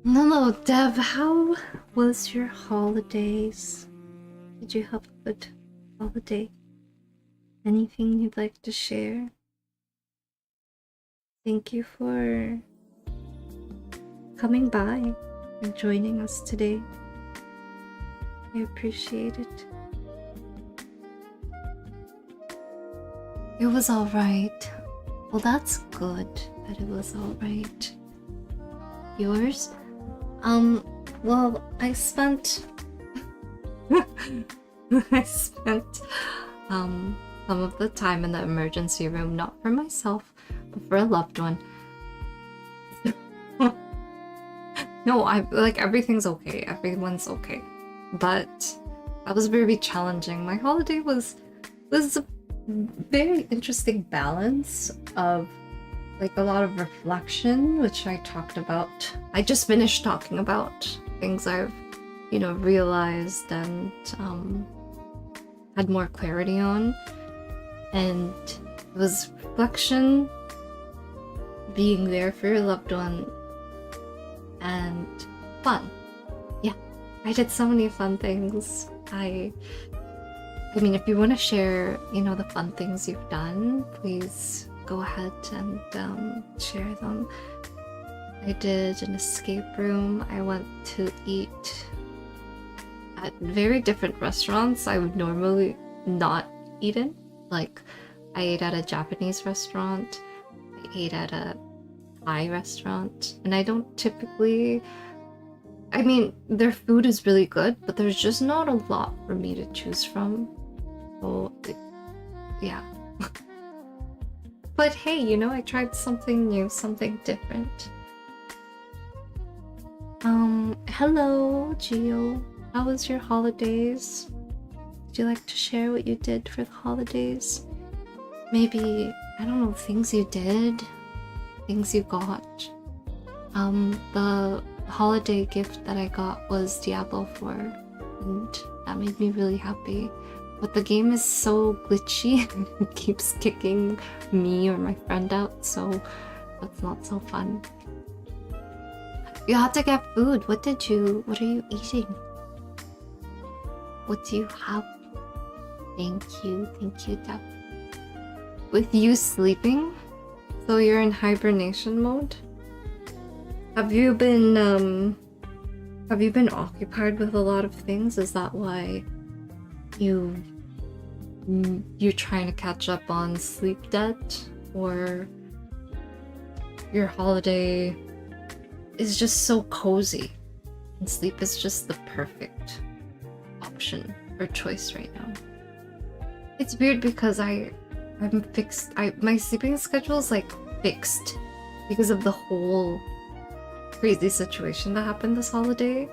Hello, Dev. How was your holidays? Did you have a good holiday? Anything you'd like to share? Thank you for coming by and joining us today. I appreciate it. It was alright. Well, that's good that it was alright. Yours? Well, I spent I spent some of the time in the emergency room, not for myself, but for a loved one. No, I like everything's okay. Everyone's okay. But that was very challenging. My holiday was a very interesting balance of like a lot of reflection, which I talked about. I just finished talking about things I've, realized and had more clarity on. And it was reflection, being there for your loved one, and fun. Yeah, I did so many fun things. I mean, if you want to share, the fun things you've done, please go ahead and share them. I did an escape room. I went to eat at very different restaurants I would normally not eat in. Like, I ate at a Japanese restaurant, I ate at a Thai restaurant, and I don't typically... I mean, their food is really good, but there's just not a lot for me to choose from. So, yeah. But hey, I tried something new, something different. Hello, Gio. How was your holidays? Would you like to share what you did for the holidays? Maybe, I don't know, things you did, things you got. The holiday gift that I got was Diablo 4, and that made me really happy. But the game is so glitchy, it keeps kicking me or my friend out, so that's not so fun. You had to get food. What are you eating? What do you have? Thank you, Deb. With you sleeping? So you're in hibernation mode? Have you been occupied with a lot of things? Is that why you're trying to catch up on sleep debt? Or your holiday is just so cozy and sleep is just the perfect option or choice right now? It's weird because I'm fixed. My sleeping schedule is like fixed because of the whole crazy situation that happened this holiday.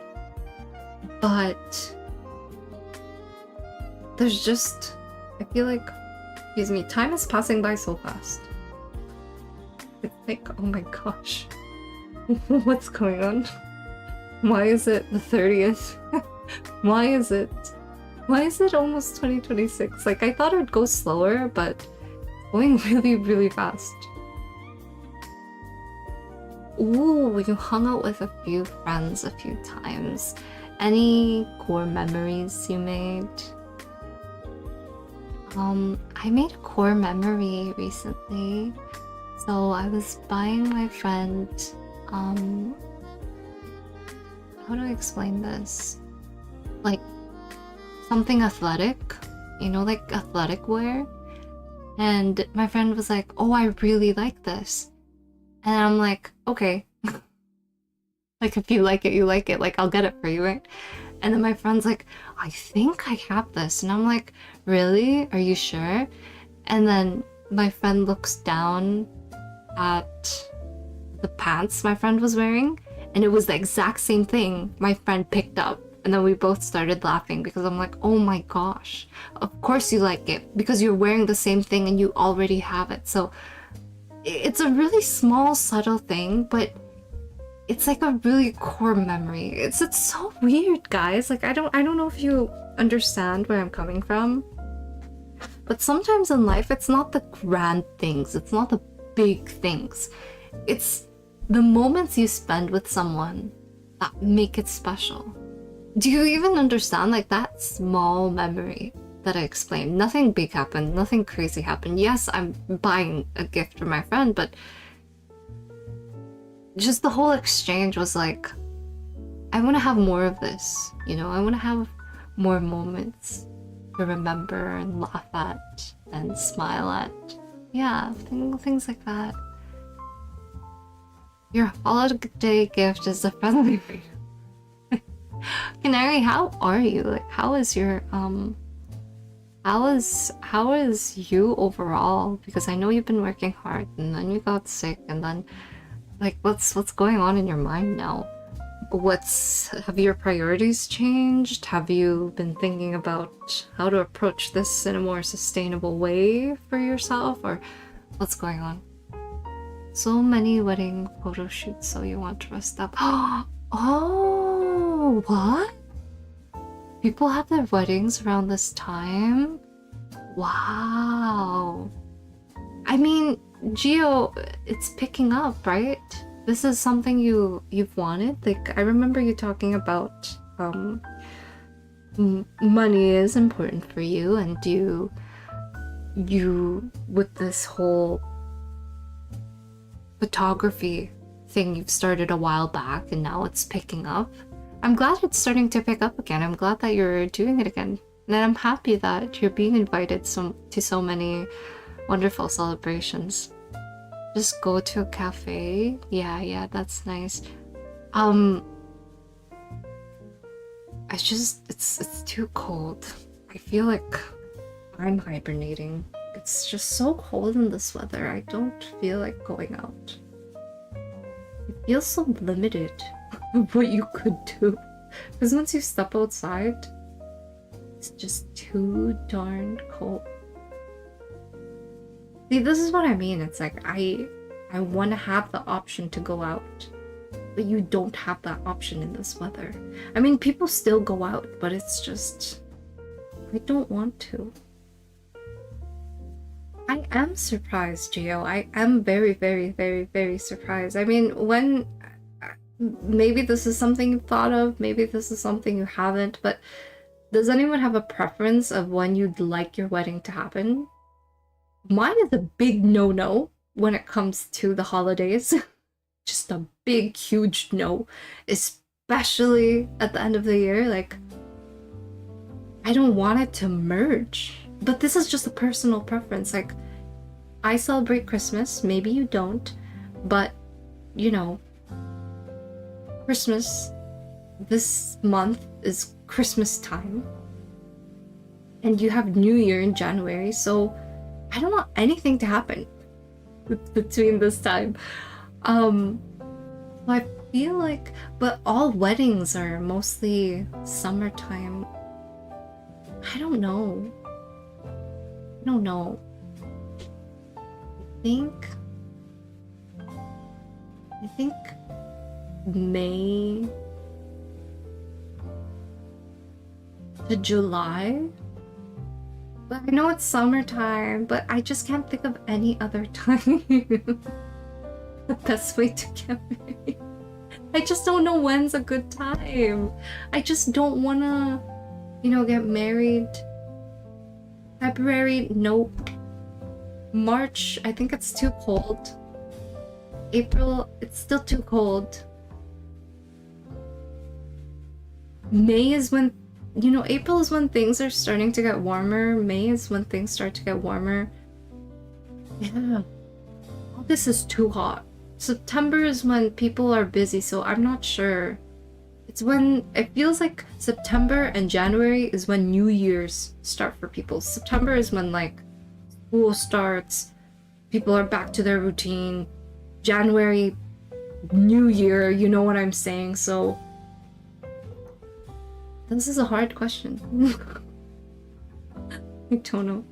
But there's just, I feel like, time is passing by so fast. It's like, oh my gosh. What's going on? Why is it the 30th? Why is it almost 2026? Like, I thought it would go slower, but it's going really, really fast. Ooh, you hung out with a few friends a few times. Any core memories you made? I made a core memory recently. So I was buying my friend, how do I explain this? Like, something athletic, like athletic wear. And my friend was like, oh, I really like this. And I'm like, okay. Like, if you like it, you like it. Like, I'll get it for you, right? And then my friend's like, I think I have this. And I'm like, really? Are you sure? And then my friend looks down at the pants my friend was wearing, and it was the exact same thing my friend picked up. And then we both started laughing because I'm like, oh my gosh, of course you like it because you're wearing the same thing and you already have it. So it's a really small, subtle thing, but it's like a really core memory. It's so weird, guys. Like, I don't know if you understand where I'm coming from, but sometimes in life it's not the grand things, it's not the big things, it's the moments you spend with someone make it special. Do you even understand? Like that small memory that I explained. Nothing big happened, nothing crazy happened. Yes, I'm buying a gift for my friend, but just the whole exchange was like, I want to have more of this, you know? I want to have more moments to remember and laugh at and smile at. Yeah, things like that. Your holiday gift is a friendly Canary, how are you? Like, how is your how is you overall? Because I know you've been working hard and then you got sick and then like what's going on in your mind now? Have your priorities changed? Have you been thinking about how to approach this in a more sustainable way for yourself, or what's going on? So many wedding photo shoots, so you want to rest up. Oh, what? People have their weddings around this time? Wow. I mean, Gio, it's picking up, right? This is something you've wanted. Like, I remember you talking about money is important for you, and you with this whole photography thing you've started a while back, and now it's picking up. I'm glad it's starting to pick up again. I'm glad that you're doing it again, and I'm happy that you're being invited to so many wonderful celebrations. Just go to a cafe. Yeah, that's nice. It's too cold. I feel like I'm hibernating. It's just so cold in this weather. I don't feel like going out. It feels so limited of what you could do. Because once you step outside, it's just too darn cold. See, this is what I mean. It's like I want to have the option to go out, but you don't have that option in this weather. I mean, people still go out, but it's just I don't want to. I am surprised, Gio. I am very, very, very, very surprised. I mean, when maybe this is something you've thought of, maybe this is something you haven't, but does anyone have a preference of when you'd like your wedding to happen? Mine is a big no-no when it comes to the holidays. Just a big, huge no. Especially at the end of the year. Like, I don't want it to merge. But this is just a personal preference. Like, I celebrate Christmas. Maybe you don't. But, you know, Christmas this month is Christmas time. And you have New Year in January. So I don't want anything to happen between this time. I feel like, but all weddings are mostly summertime. I don't know. I think May to July. But I know it's summertime, but I just can't think of any other time. The best way to get married. I just don't know when's a good time. I just don't wanna, get married. February, nope. March, I think it's too cold. April, it's still too cold. May is when, April is when things are starting to get warmer. May is when things start to get warmer. Yeah. August is too hot. September is when people are busy, so I'm not sure. It's when it feels like September and January is when New Year's start for people. September is when like school starts, people are back to their routine. January, New Year, you know what I'm saying? So this is a hard question. I don't know.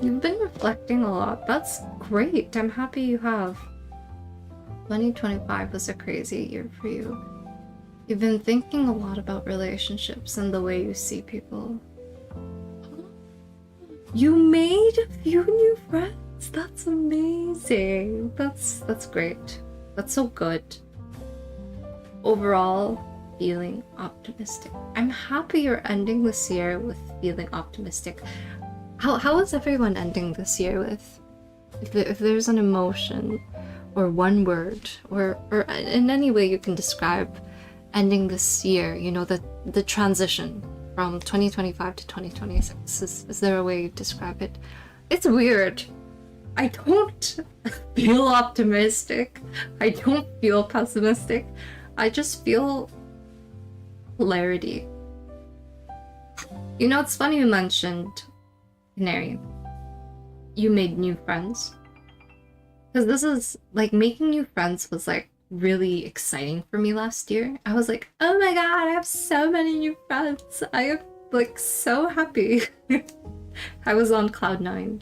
You've been reflecting a lot. That's great. I'm happy you have. 2025 was a crazy year for you. You've been thinking a lot about relationships and the way you see people. You made a few new friends. That's amazing. That's great. That's so good. Overall, feeling optimistic. I'm happy you're ending this year with feeling optimistic. How is everyone ending this year with? If there's an emotion or one word or in any way you can describe ending this year, you know, the transition from 2025 to 2026, is there a way you describe it? It's weird. I don't feel optimistic. I don't feel pessimistic. I just feel clarity. You know, it's funny you mentioned Canary. You made new friends. Because this is, like, making new friends was, like, really exciting for me last year. I was like, oh my god, I have so many new friends. I am, like, so happy. I was on cloud 9.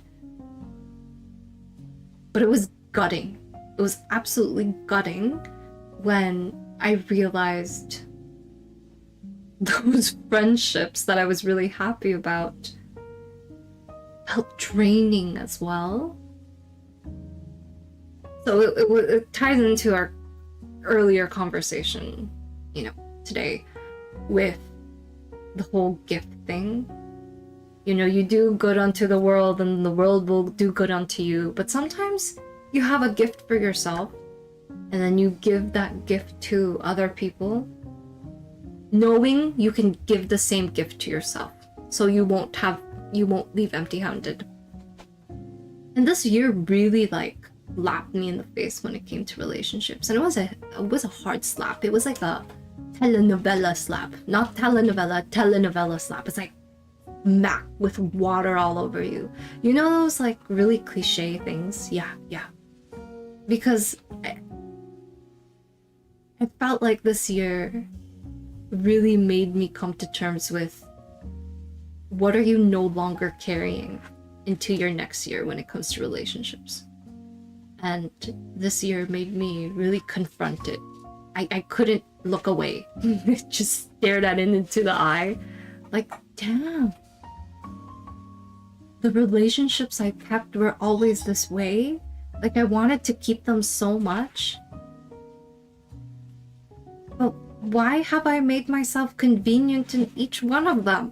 But it was gutting. It was absolutely gutting when I realized those friendships that I was really happy about felt draining as well. So it ties into our earlier conversation, you know, today with the whole gift thing. You know, you do good unto the world and the world will do good unto you. But sometimes you have a gift for yourself and then you give that gift to other people, knowing you can give the same gift to yourself. So you won't leave empty-handed. And this year really, like, slapped me in the face when it came to relationships. And it was a hard slap. It was like a telenovela slap. Not telenovela slap. It's like smack with water all over you. You know those, like, really cliche things? Yeah. Because I felt like this year really made me come to terms with what are you no longer carrying into your next year when it comes to relationships. And this year made me really confront it. I couldn't look away. Just stared at it into the eye. Like, damn. The relationships I kept were always this way. Like, I wanted to keep them so much. But why have I made myself convenient in each one of them?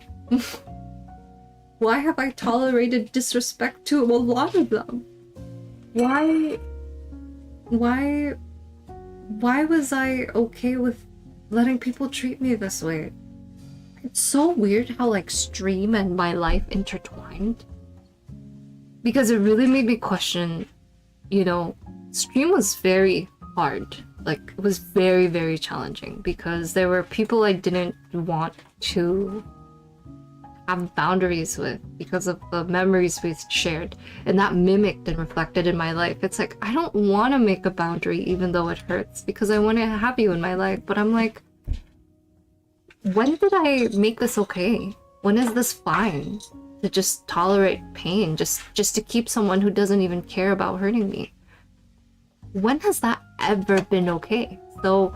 Why have I tolerated disrespect to a lot of them? Why was I okay with letting people treat me this way? It's so weird how, like, stream and my life intertwined. Because it really made me question, you know, stream was very hard. Like, it was very, very challenging because there were people I didn't want to have boundaries with because of the memories we shared, and that mimicked and reflected in my life. It's like, I don't want to make a boundary even though it hurts because I want to have you in my life, but I'm like, when did I make this okay? When is this fine to just tolerate pain just to keep someone who doesn't even care about hurting me? When has that ever been okay? So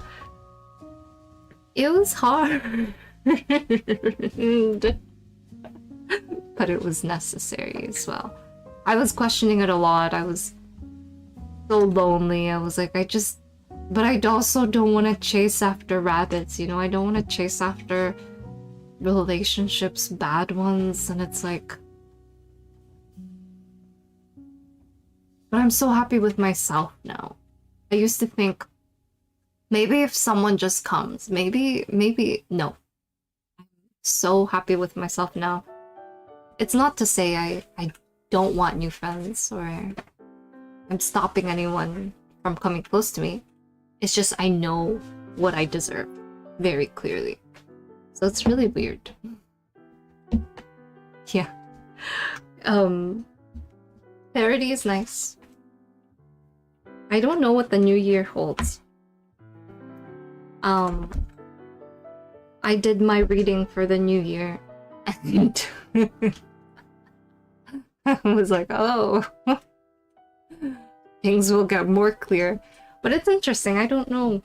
it was hard. But it was necessary as well. I was questioning it a lot. I was so lonely. I was like, but I also don't want to chase after rabbits, you know? I don't want to chase after relationships, bad ones, and it's like... But I'm so happy with myself now. I used to think, maybe if someone just comes, maybe, no. I'm so happy with myself now. It's not to say I don't want new friends or I'm stopping anyone from coming close to me. It's just I know what I deserve very clearly. So it's really weird. Yeah. Parody is nice. I don't know what the new year holds. I did my reading for the new year and I was like, oh, things will get more clear. But it's interesting. I don't know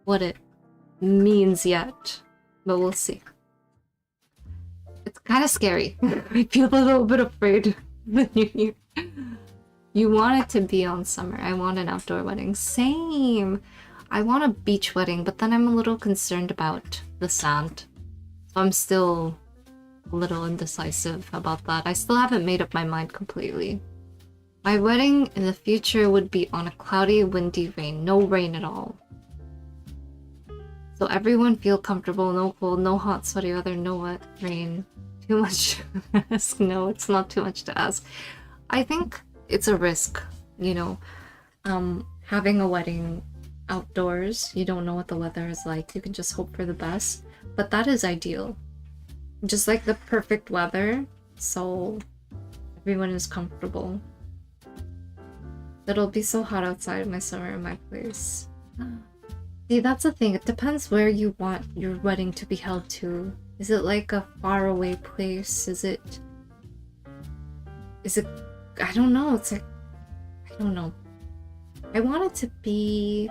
what it means yet, but we'll see. It's kind of scary. I feel a little bit afraid of the new year. You want it to be on summer. I want an outdoor wedding. Same. I want a beach wedding, but then I'm a little concerned about the sand. So I'm still a little indecisive about that. I still haven't made up my mind completely. My wedding in the future would be on a cloudy, windy rain. No rain at all. So everyone feel comfortable, no cold, no hot, sweaty weather, no wet, rain. Too much to ask? No, it's not too much to ask. I think it's a risk, you know. Having a wedding outdoors, you don't know what the weather is like. You can just hope for the best. But that is ideal. Just like the perfect weather, so everyone is comfortable. It'll be so hot outside in my summer in my place. See, that's the thing. It depends where you want your wedding to be held to. Is it like a faraway place? Is it... I don't know. It's like... I don't know. I want it to be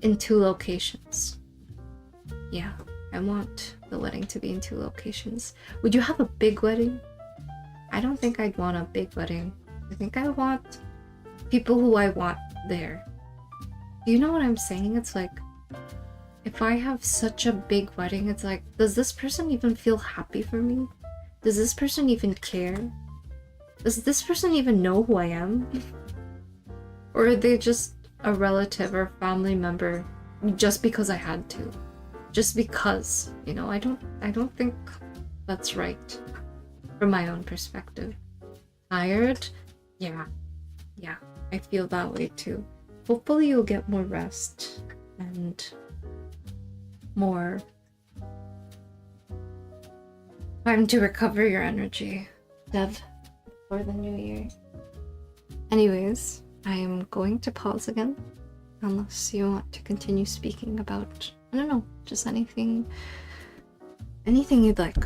in 2 locations. Yeah, I want the wedding to be in 2 locations. Would you have a big wedding? I don't think I'd want a big wedding. I think I want people who I want there. Do you know what I'm saying? It's like, if I have such a big wedding, it's like, does this person even feel happy for me? Does this person even care? Does this person even know who I am? Or are they just a relative or family member just because I had to? Just because, you know, I don't think that's right from my own perspective. Tired? Yeah, I feel that way too. Hopefully you'll get more rest and more time to recover your energy, Dev, for the new year. Anyways, I am going to pause again, unless you want to continue speaking about, I don't know, just anything you'd like.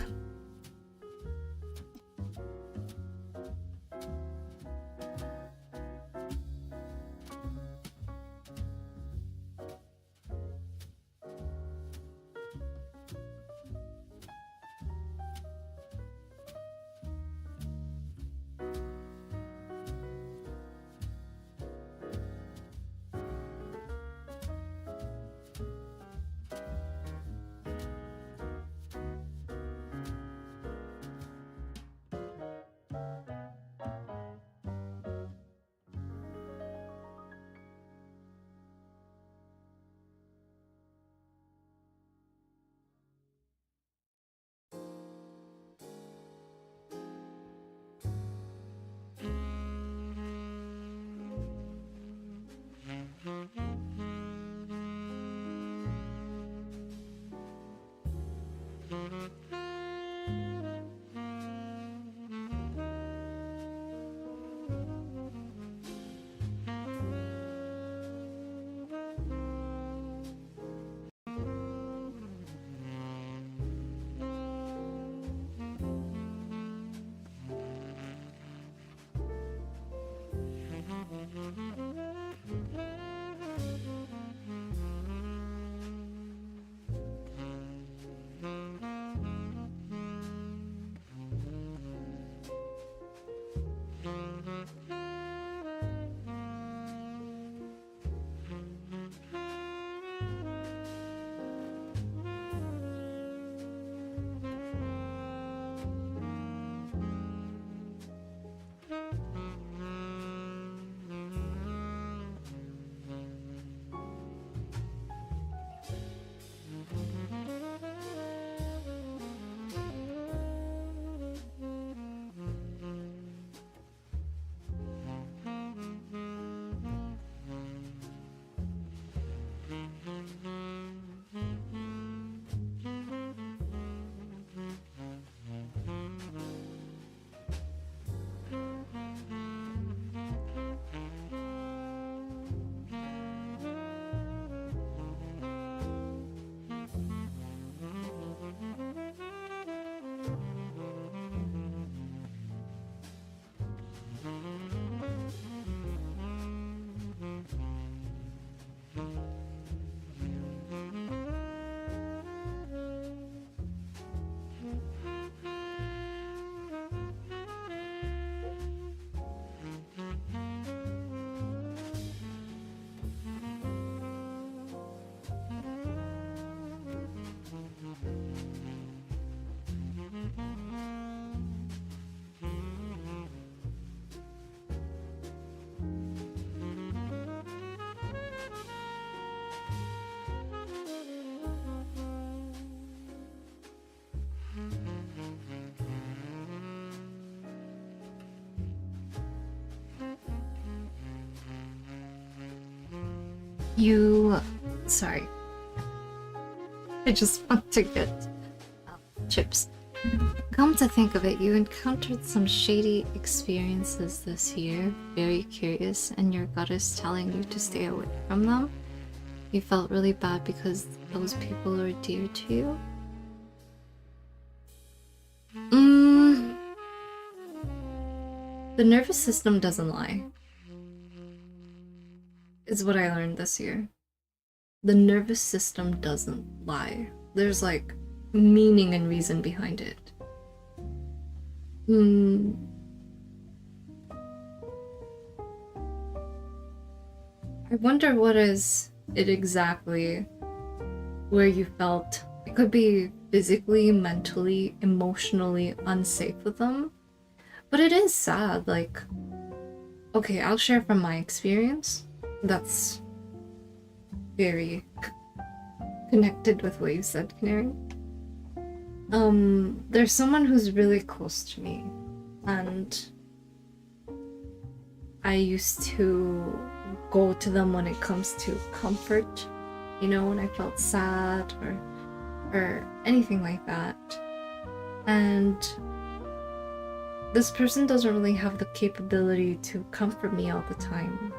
You... Sorry. I just want to get chips. Come to think of it, you encountered some shady experiences this year. Very curious, and your gut is telling you to stay away from them. You felt really bad because those people are dear to you. The nervous system doesn't lie. Is what I learned this year. The nervous system doesn't lie. There's like meaning and reason behind it. I wonder what is it exactly where you felt it could be physically, mentally, emotionally unsafe with them. But it is sad, like, okay, I'll share from my experience. That's very connected with what you said, Canary. There's someone who's really close to me, and I used to go to them when it comes to comfort, you know, when I felt sad or anything like that. And this person doesn't really have the capability to comfort me all the time.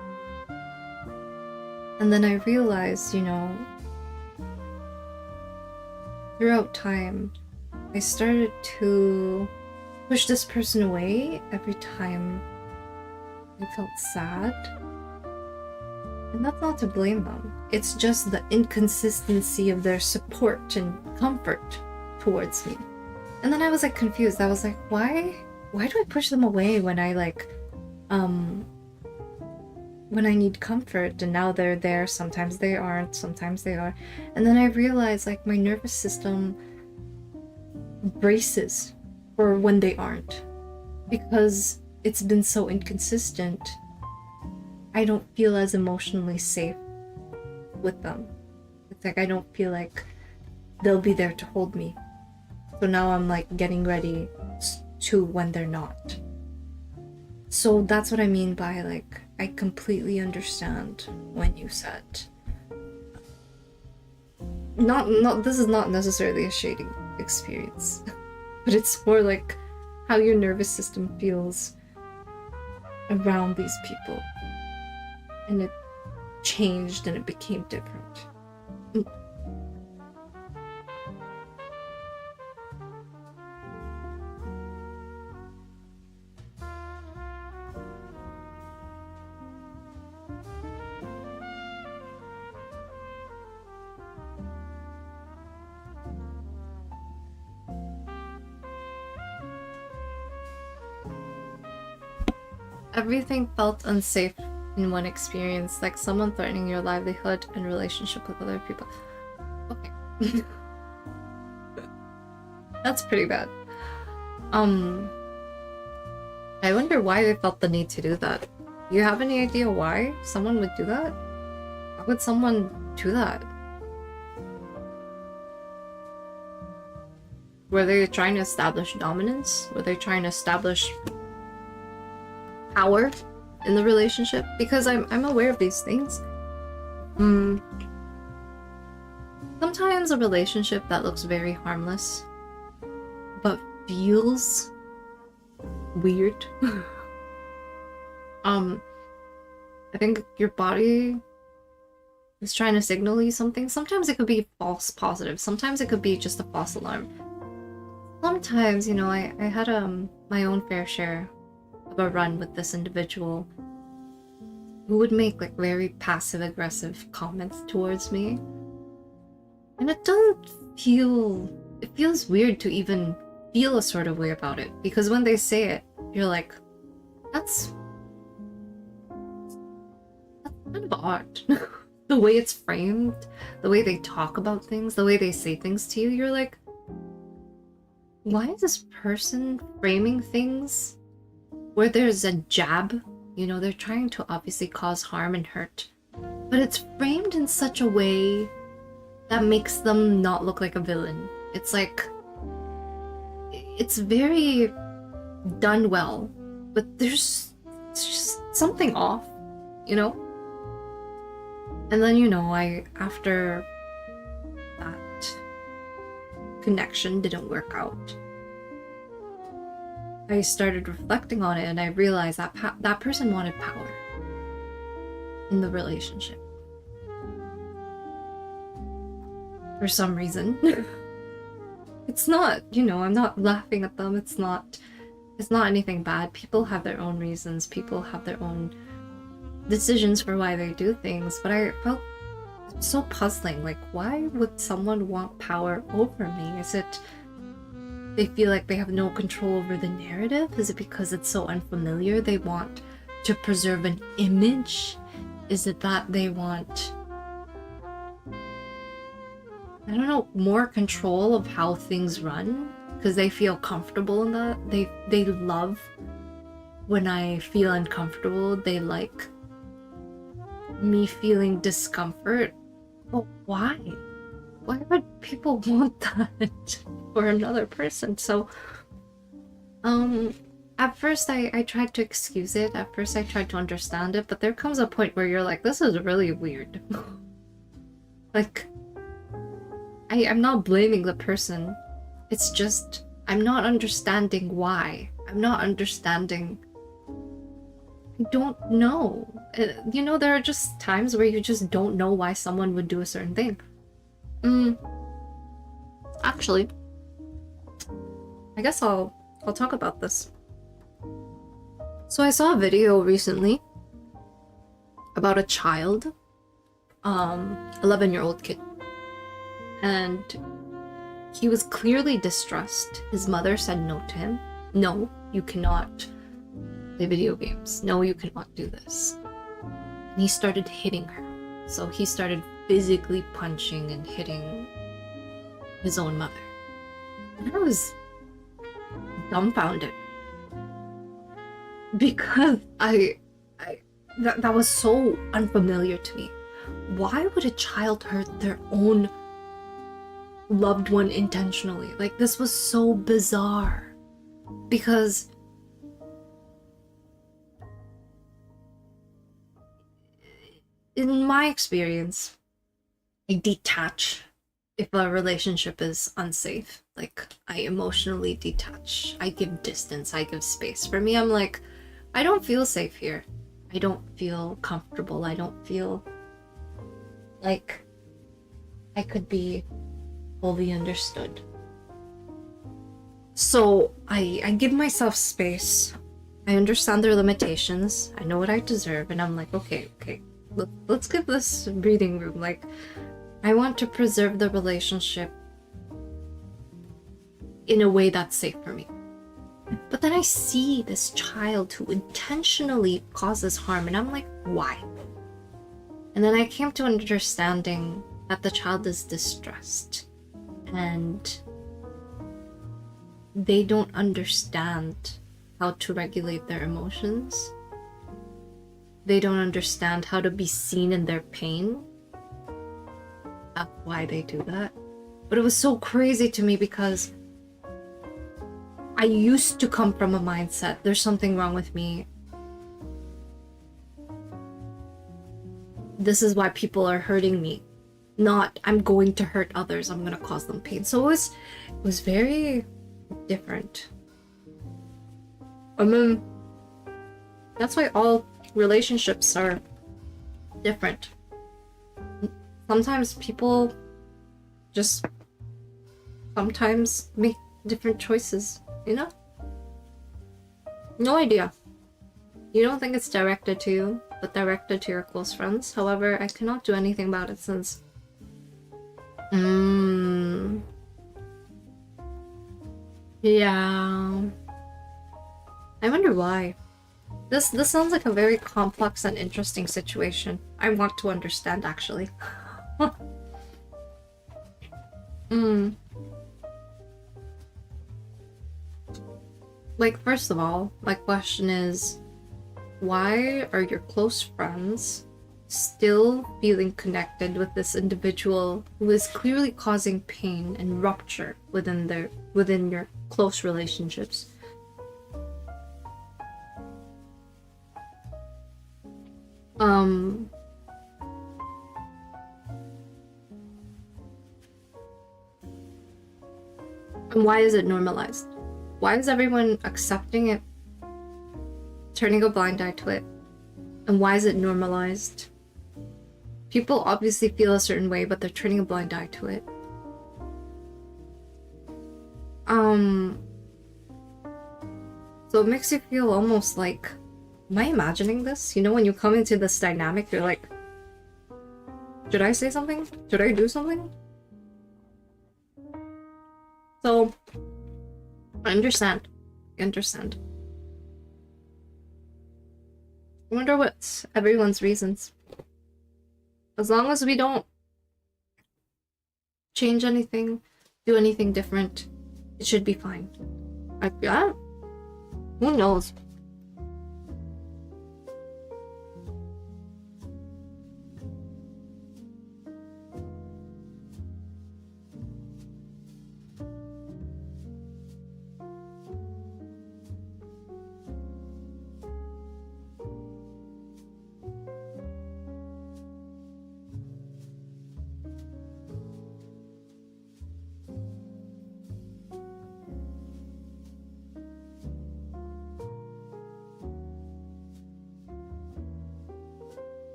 And then I realized, you know, throughout time, I started to push this person away every time I felt sad. And that's not to blame them. It's just the inconsistency of their support and comfort towards me. And then I was like confused. I was like, why do I push them away when I like, when I need comfort? And now they're there, sometimes they aren't, sometimes they are. And then I realized like my nervous system braces for when they aren't, because it's been so inconsistent. I don't feel as emotionally safe with them. It's like I don't feel like they'll be there to hold me. So now I'm like getting ready to when they're not. So that's what I mean by like, I completely understand when you said not this is not necessarily a shady experience, but it's more like how your nervous system feels around these people. And it changed and it became different. Everything felt unsafe in one experience, like someone threatening your livelihood and relationship with other people. Okay. That's pretty bad. I wonder why they felt the need to do that. Do you have any idea why someone would do that? Why would someone do that? Were they trying to establish dominance? Were they trying to establish power in the relationship? Because I'm aware of these things. Sometimes a relationship that looks very harmless but feels weird. I think your body is trying to signal you something. Sometimes it could be false positive. Sometimes it could be just a false alarm. Sometimes, you know, I had my own fair share of a run with this individual who would make like very passive aggressive comments towards me, and it feels weird to even feel a sort of way about it, because when they say it, you're like, that's kind of odd. The way it's framed, the way they talk about things, the way they say things to you, you're like, why is this person framing things where there's a jab? You know, they're trying to obviously cause harm and hurt, but it's framed in such a way that makes them not look like a villain. It's like, it's very done well, but there's just something off, you know? And then, you know, after that connection didn't work out, I started reflecting on it and I realized that that person wanted power in the relationship. For some reason. It's not, you know, I'm not laughing at them. It's not anything bad. People have their own reasons. People have their own decisions for why they do things. But I felt so puzzling. Like, why would someone want power over me? Is it they feel like they have no control over the narrative? Is it because it's so unfamiliar they want to preserve an image? Is it that they want, I don't know, more control of how things run? Because they feel comfortable in that. They love when I feel uncomfortable. They like me feeling discomfort. But why? Why would people want that for another person? So, at first I tried to excuse it. At first I tried to understand it. But there comes a point where you're like, this is really weird. Like, I'm not blaming the person. It's just, I'm not understanding why. I'm not understanding. I don't know. You know, there are just times where you just don't know why someone would do a certain thing. Actually, I guess I'll talk about this. So I saw a video recently about a child, 11-year-old kid. And he was clearly distressed. His mother said no to him. No, you cannot play video games. No, you cannot do this. And he started hitting her. So he started physically punching and hitting his own mother. And I was dumbfounded. Because that was so unfamiliar to me. Why would a child hurt their own loved one intentionally? Like, this was so bizarre. Because in my experience, I detach if a relationship is unsafe. Like, I emotionally detach. I give distance. I give space. For me, I'm like, I don't feel safe here. I don't feel comfortable. I don't feel like I could be fully understood. So I give myself space. I understand their limitations. I know what I deserve. And I'm like, okay. Let's give this breathing room. Like, I want to preserve the relationship in a way that's safe for me. But then I see this child who intentionally causes harm, and I'm like, why? And then I came to understanding that the child is distressed, and they don't understand how to regulate their emotions. They don't understand how to be seen in their pain. That's why they do that. But it was so crazy to me because I used to come from a mindset, there's something wrong with me. This is why people are hurting me. Not, I'm going to hurt others, I'm gonna cause them pain. So it was very different. I mean, that's why all relationships are different. Sometimes people just sometimes make different choices, you know? No idea. You don't think it's directed to you, but directed to your close friends. However, I cannot do anything about it since yeah. I wonder why. This sounds like a very complex and interesting situation. I want to understand, actually. Like, first of all, my question is, why are your close friends still feeling connected with this individual who is clearly causing pain and rupture within your close relationships? And why is it normalized? Why is everyone accepting it, turning a blind eye to it? And why is it normalized? People obviously feel a certain way, but they're turning a blind eye to it. So it makes you feel almost like, am I imagining this? You know, when you come into this dynamic, you're like, should I say something? Should I do something? So, I understand. I understand. I wonder what's everyone's reasons. As long as we don't change anything, do anything different, it should be fine. Yeah. Who knows?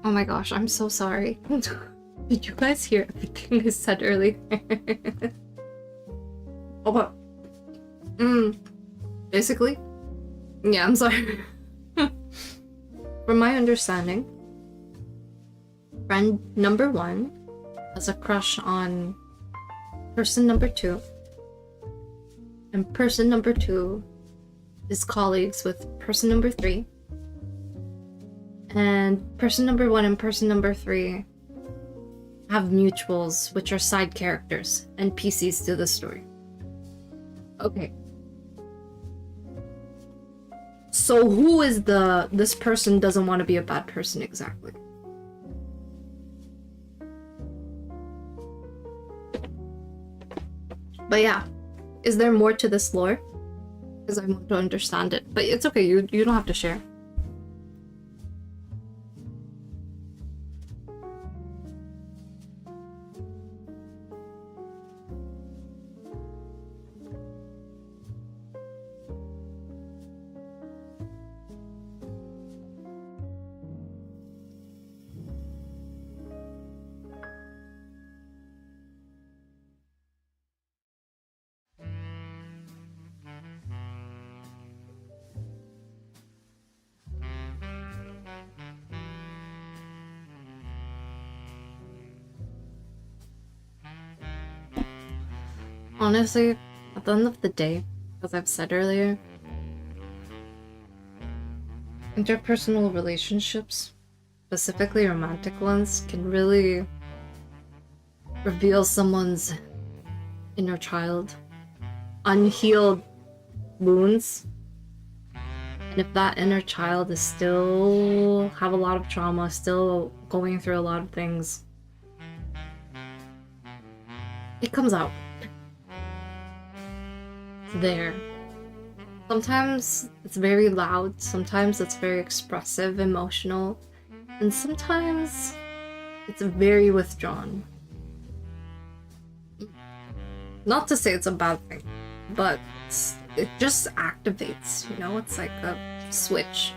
Oh my gosh, I'm so sorry. Did you guys hear everything I said earlier? Oh, but... basically, yeah, I'm sorry. From my understanding, friend number 1 has a crush on person number 2, and person number 2 is colleagues with person number 3, and person number 1 and person number 3 have mutuals, which are side characters, NPCs to the story. Okay. So who is this person doesn't want to be a bad person exactly? But yeah, is there more to this lore? Because I want to understand it. But it's okay, you don't have to share. Honestly, at the end of the day, as I've said earlier, interpersonal relationships, specifically romantic ones, can really reveal someone's inner child, unhealed wounds. And if that inner child is still have a lot of trauma, still going through a lot of things, it comes out. There. Sometimes it's very loud, sometimes it's very expressive, emotional, and sometimes it's very withdrawn. Not to say it's a bad thing, but it just activates, you know? It's like a switch.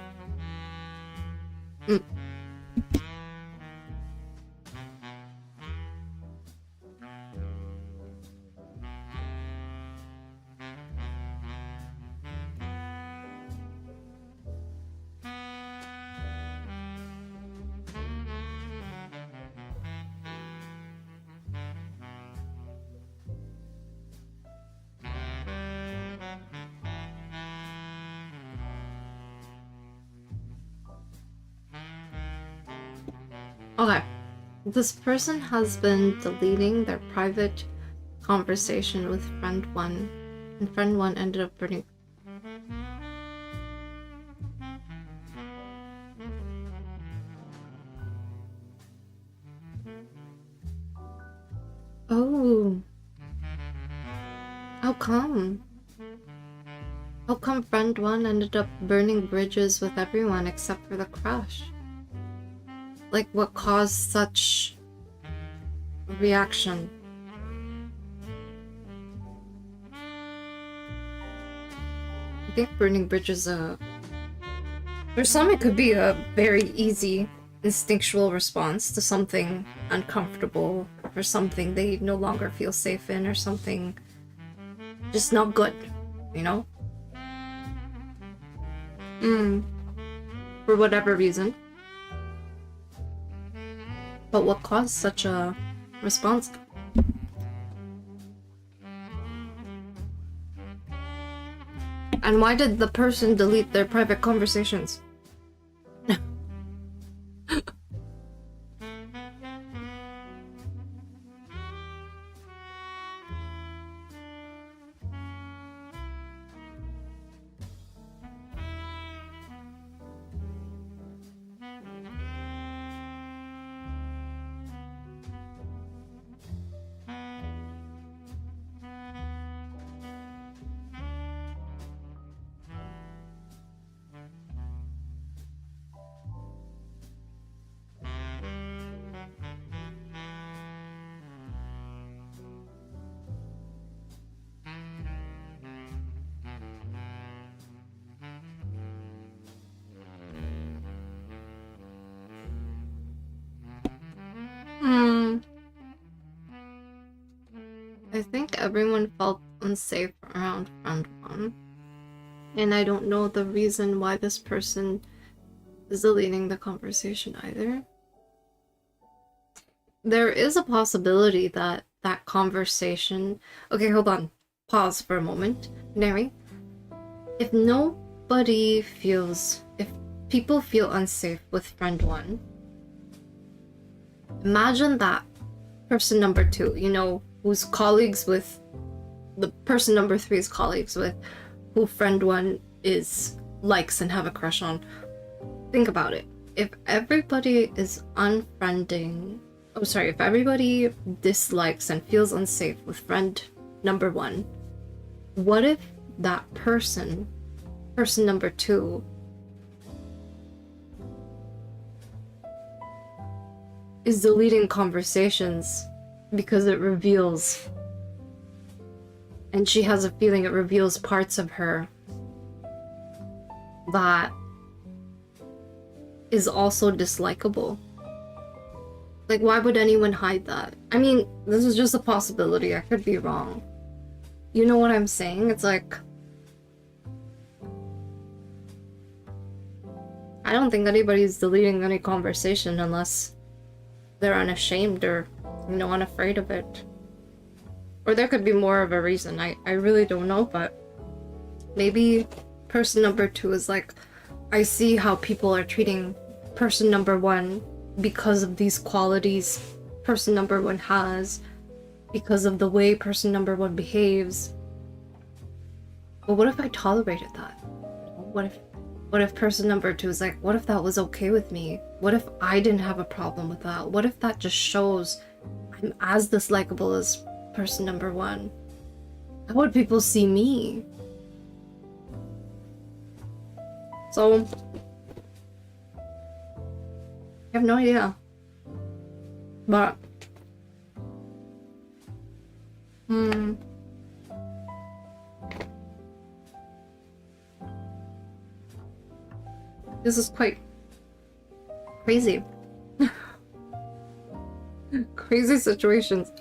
Mm. Okay. This person has been deleting their private conversation with friend one, and friend one ended up burning. Oh. How come? How come friend one ended up burning bridges with everyone except for the crush? Like, what caused such a reaction? I think burning bridges, for some it could be a very easy, instinctual response to something uncomfortable, or something they no longer feel safe in, or something just not good, you know? For whatever reason. But what caused such a response? And why did the person delete their private conversations? I think everyone felt unsafe around friend one. And I don't know the reason why this person is deleting the conversation either. There is a possibility that that conversation... Okay, hold on. Pause for a moment. Neri, if nobody feels... If people feel unsafe with friend one, imagine that person number two, you know, who's colleagues with... The person number three is colleagues with, who friend one is likes and have a crush on. Think about it. If everybody is unfriending... Oh, sorry. If everybody dislikes and feels unsafe with friend number one, what if that person number two, is deleting conversations because it reveals... And she has a feeling it reveals parts of her that is also dislikable. Like, why would anyone hide that? I mean, this is just a possibility. I could be wrong. You know what I'm saying? It's like... I don't think anybody's deleting any conversation unless they're unashamed or, you know, unafraid of it. Or there could be more of a reason. I really don't know, but maybe person number two is like, I see how people are treating person number one because of these qualities person number one has, because of the way person number one behaves. But what if I tolerated that? What if person number two is like, what if that was okay with me? What if I didn't have a problem with that? What if that just shows I'm as dislikable as person number one? How would people see me? So I have no idea. But This is quite crazy. Crazy situations.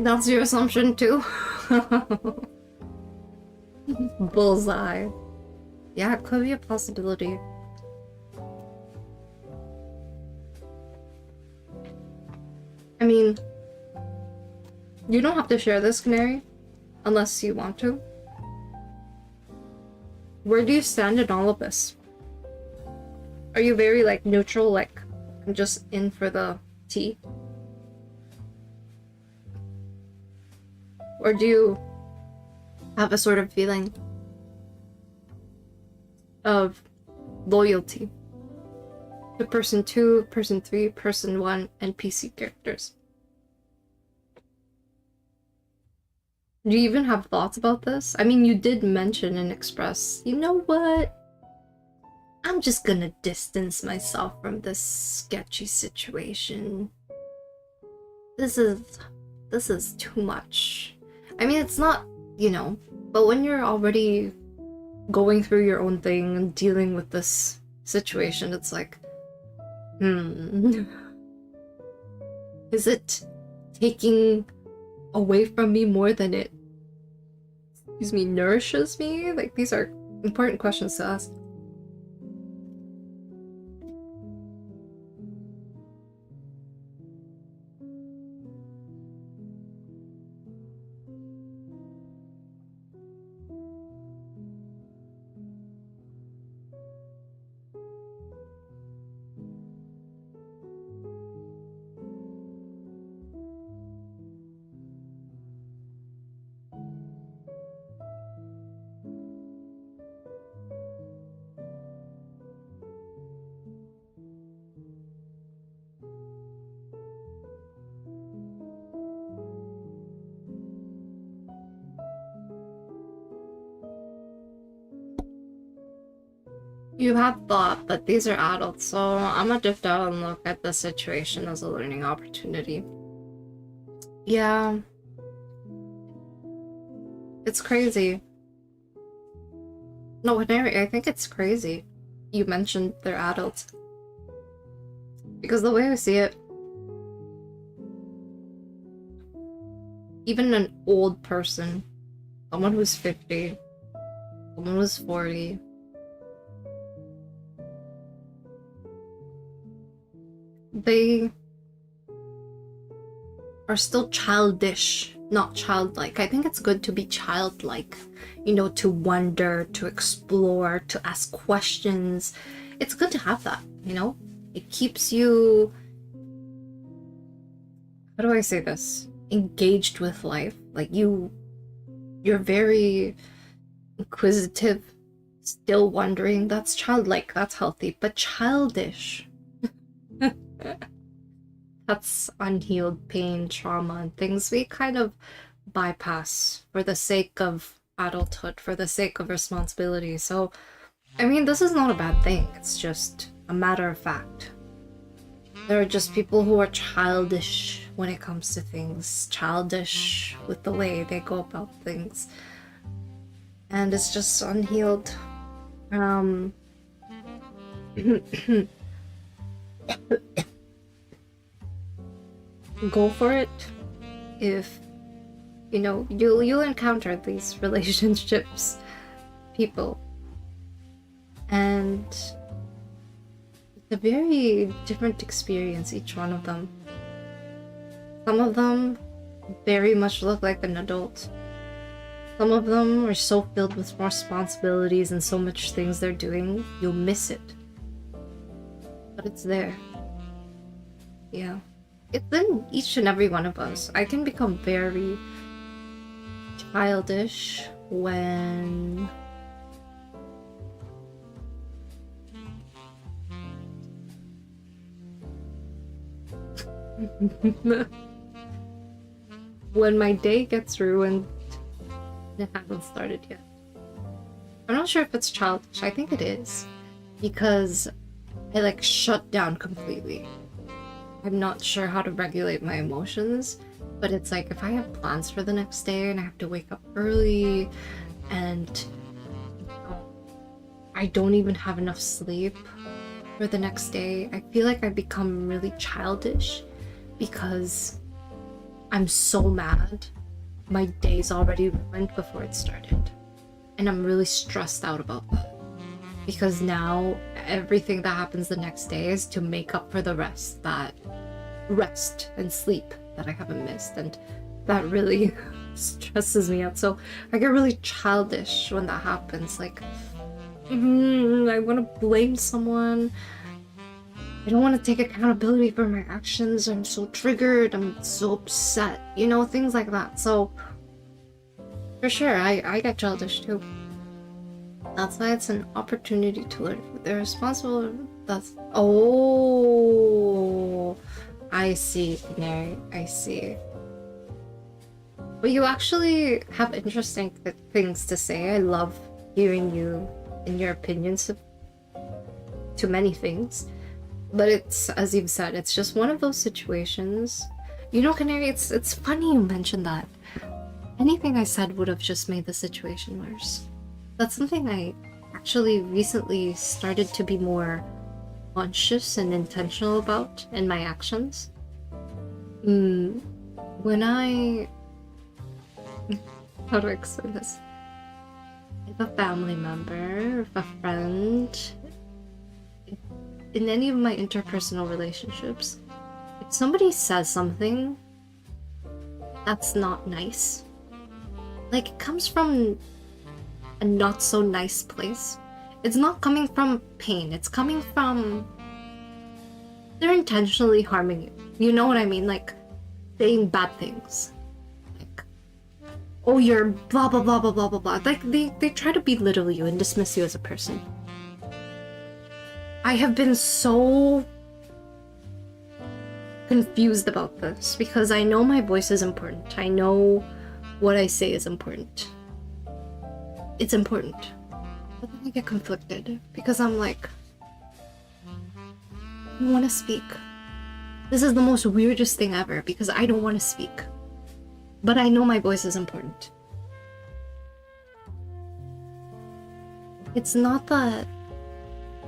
That's your assumption too? Bullseye. Yeah, it could be a possibility. I mean, you don't have to share this, Canary, unless you want to. Where do you stand in all of this? Are you very, like, neutral, like, I'm just in for the tea? Or do you have a sort of feeling of loyalty to person 2, person 3, person 1, and PC characters? Do you even have thoughts about this? I mean, you did mention and express, you know what? I'm just gonna distance myself from this sketchy situation. This is too much. I mean, it's not, you know, but when you're already going through your own thing and dealing with this situation, it's like, is it taking away from me more than it, excuse me, nourishes me? Like, these are important questions to ask. You have thought, but these are adults, so I'm gonna drift out and look at the situation as a learning opportunity. Yeah. It's crazy. No, I think it's crazy. You mentioned they're adults. Because the way I see it, even an old person, someone who's 50, someone who's 40, they are still childish, not childlike. I think it's good to be childlike, you know, to wonder, to explore, to ask questions. It's good to have that, you know? It keeps you, how do I say this? Engaged with life. Like you're very inquisitive, still wondering. That's childlike, that's healthy, but childish. That's unhealed pain, trauma, and things we kind of bypass for the sake of adulthood, for the sake of responsibility. So, I mean, this is not a bad thing. It's just a matter of fact. There are just people who are childish when it comes to things, childish with the way they go about things. And it's just unhealed. Go for it if, you know, you'll encounter these relationships, people, and it's a very different experience, each one of them. Some of them very much look like an adult. Some of them are so filled with responsibilities and so much things they're doing, you'll miss it. But it's there. Yeah. It's in each and every one of us. I can become very childish when when my day gets ruined, it hasn't started yet. I'm not sure if it's childish. I think it is. Because I like shut down completely. I'm not sure how to regulate my emotions, but it's like if I have plans for the next day and I have to wake up early and I don't even have enough sleep for the next day, I feel like I become really childish because I'm so mad. My day's already ruined before it started. And I'm really stressed out about that. Because now everything that happens the next day is to make up for the rest and sleep that I haven't missed, and that really stresses me out. So I get really childish when that happens. Like, I want to blame someone. I don't want to take accountability for my actions. I'm so triggered. I'm so upset. You know, things like that. So for sure, I get childish too. That's why it's an opportunity to learn. They're responsible. That's I see, Mary. I see. But you actually have interesting things to say. I love hearing you and your opinions to many things. But it's, as you've said, it's just one of those situations. You know, Canary, it's funny you mentioned that. Anything I said would have just made the situation worse. That's something I actually recently started to be more conscious and intentional about in my actions. When how do I explain this? If a family member, if a friend, in any of my interpersonal relationships, if somebody says something that's not nice, like it comes from a not so nice place. It's not coming from pain. It's coming from they're intentionally harming you. You know what I mean? Like saying bad things. Like, oh, you're blah blah blah blah blah blah blah. Like they try to belittle you and dismiss you as a person. I have been so confused about this because I know my voice is important. I know what I say is important. It's important. But then I get conflicted because I'm like, I don't want to speak. This is the most weirdest thing ever because I don't want to speak. But I know my voice is important. It's not that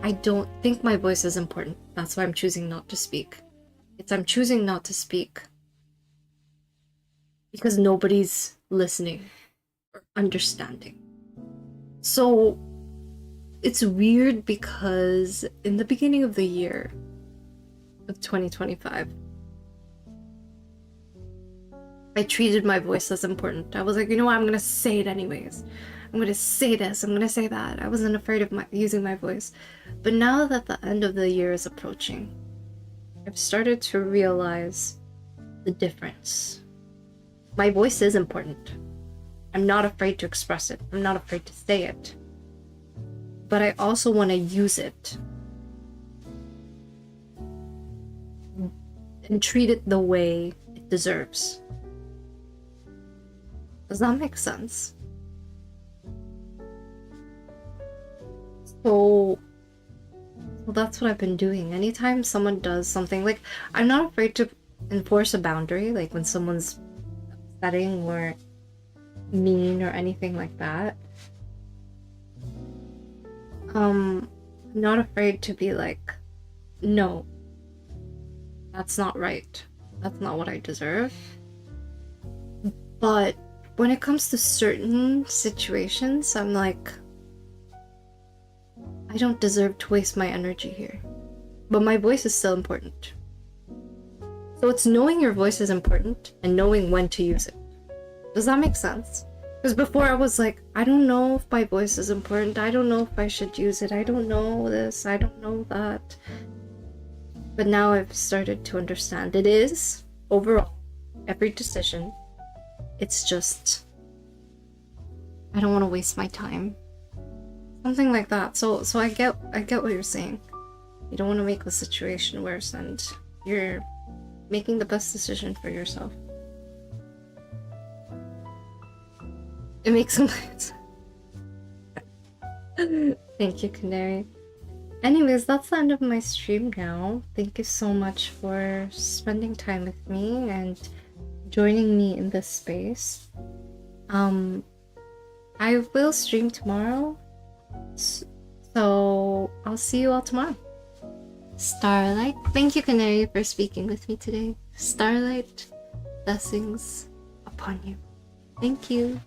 I don't think my voice is important. That's why I'm choosing not to speak. I'm choosing not to speak because nobody's listening or understanding. So it's weird because in the beginning of the year of 2025, I treated my voice as important. I was like, you know what, I'm gonna say it anyways. I'm gonna say this, I'm gonna say that. I wasn't afraid of using my voice. But now that the end of the year is approaching, I've started to realize the difference. My voice is important. I'm not afraid to express it. I'm not afraid to say it. But I also want to use it and treat it the way it deserves. Does that make sense? So that's what I've been doing. Anytime someone does something, like, I'm not afraid to enforce a boundary, like when someone's upsetting or mean or anything like that. I'm not afraid to be like, no, that's not right. That's not what I deserve. But when it comes to certain situations, I'm like, I don't deserve to waste my energy here. But my voice is still important. So it's knowing your voice is important and knowing when to use it. Does that make sense? Because before I was like, I don't know if my voice is important. I don't know if I should use it. I don't know this. I don't know that. But now I've started to understand it is, overall, every decision. It's just, I don't want to waste my time. Something like that. So I get what you're saying. You don't want to make the situation worse, and you're making the best decision for yourself. It makes some sense. Thank you, Canary. Anyways, that's the end of my stream now. Thank you so much for spending time with me and joining me in this space. I will stream tomorrow, so I'll see you all tomorrow. Starlight, thank you, Canary, for speaking with me today. Starlight, blessings upon you. Thank you.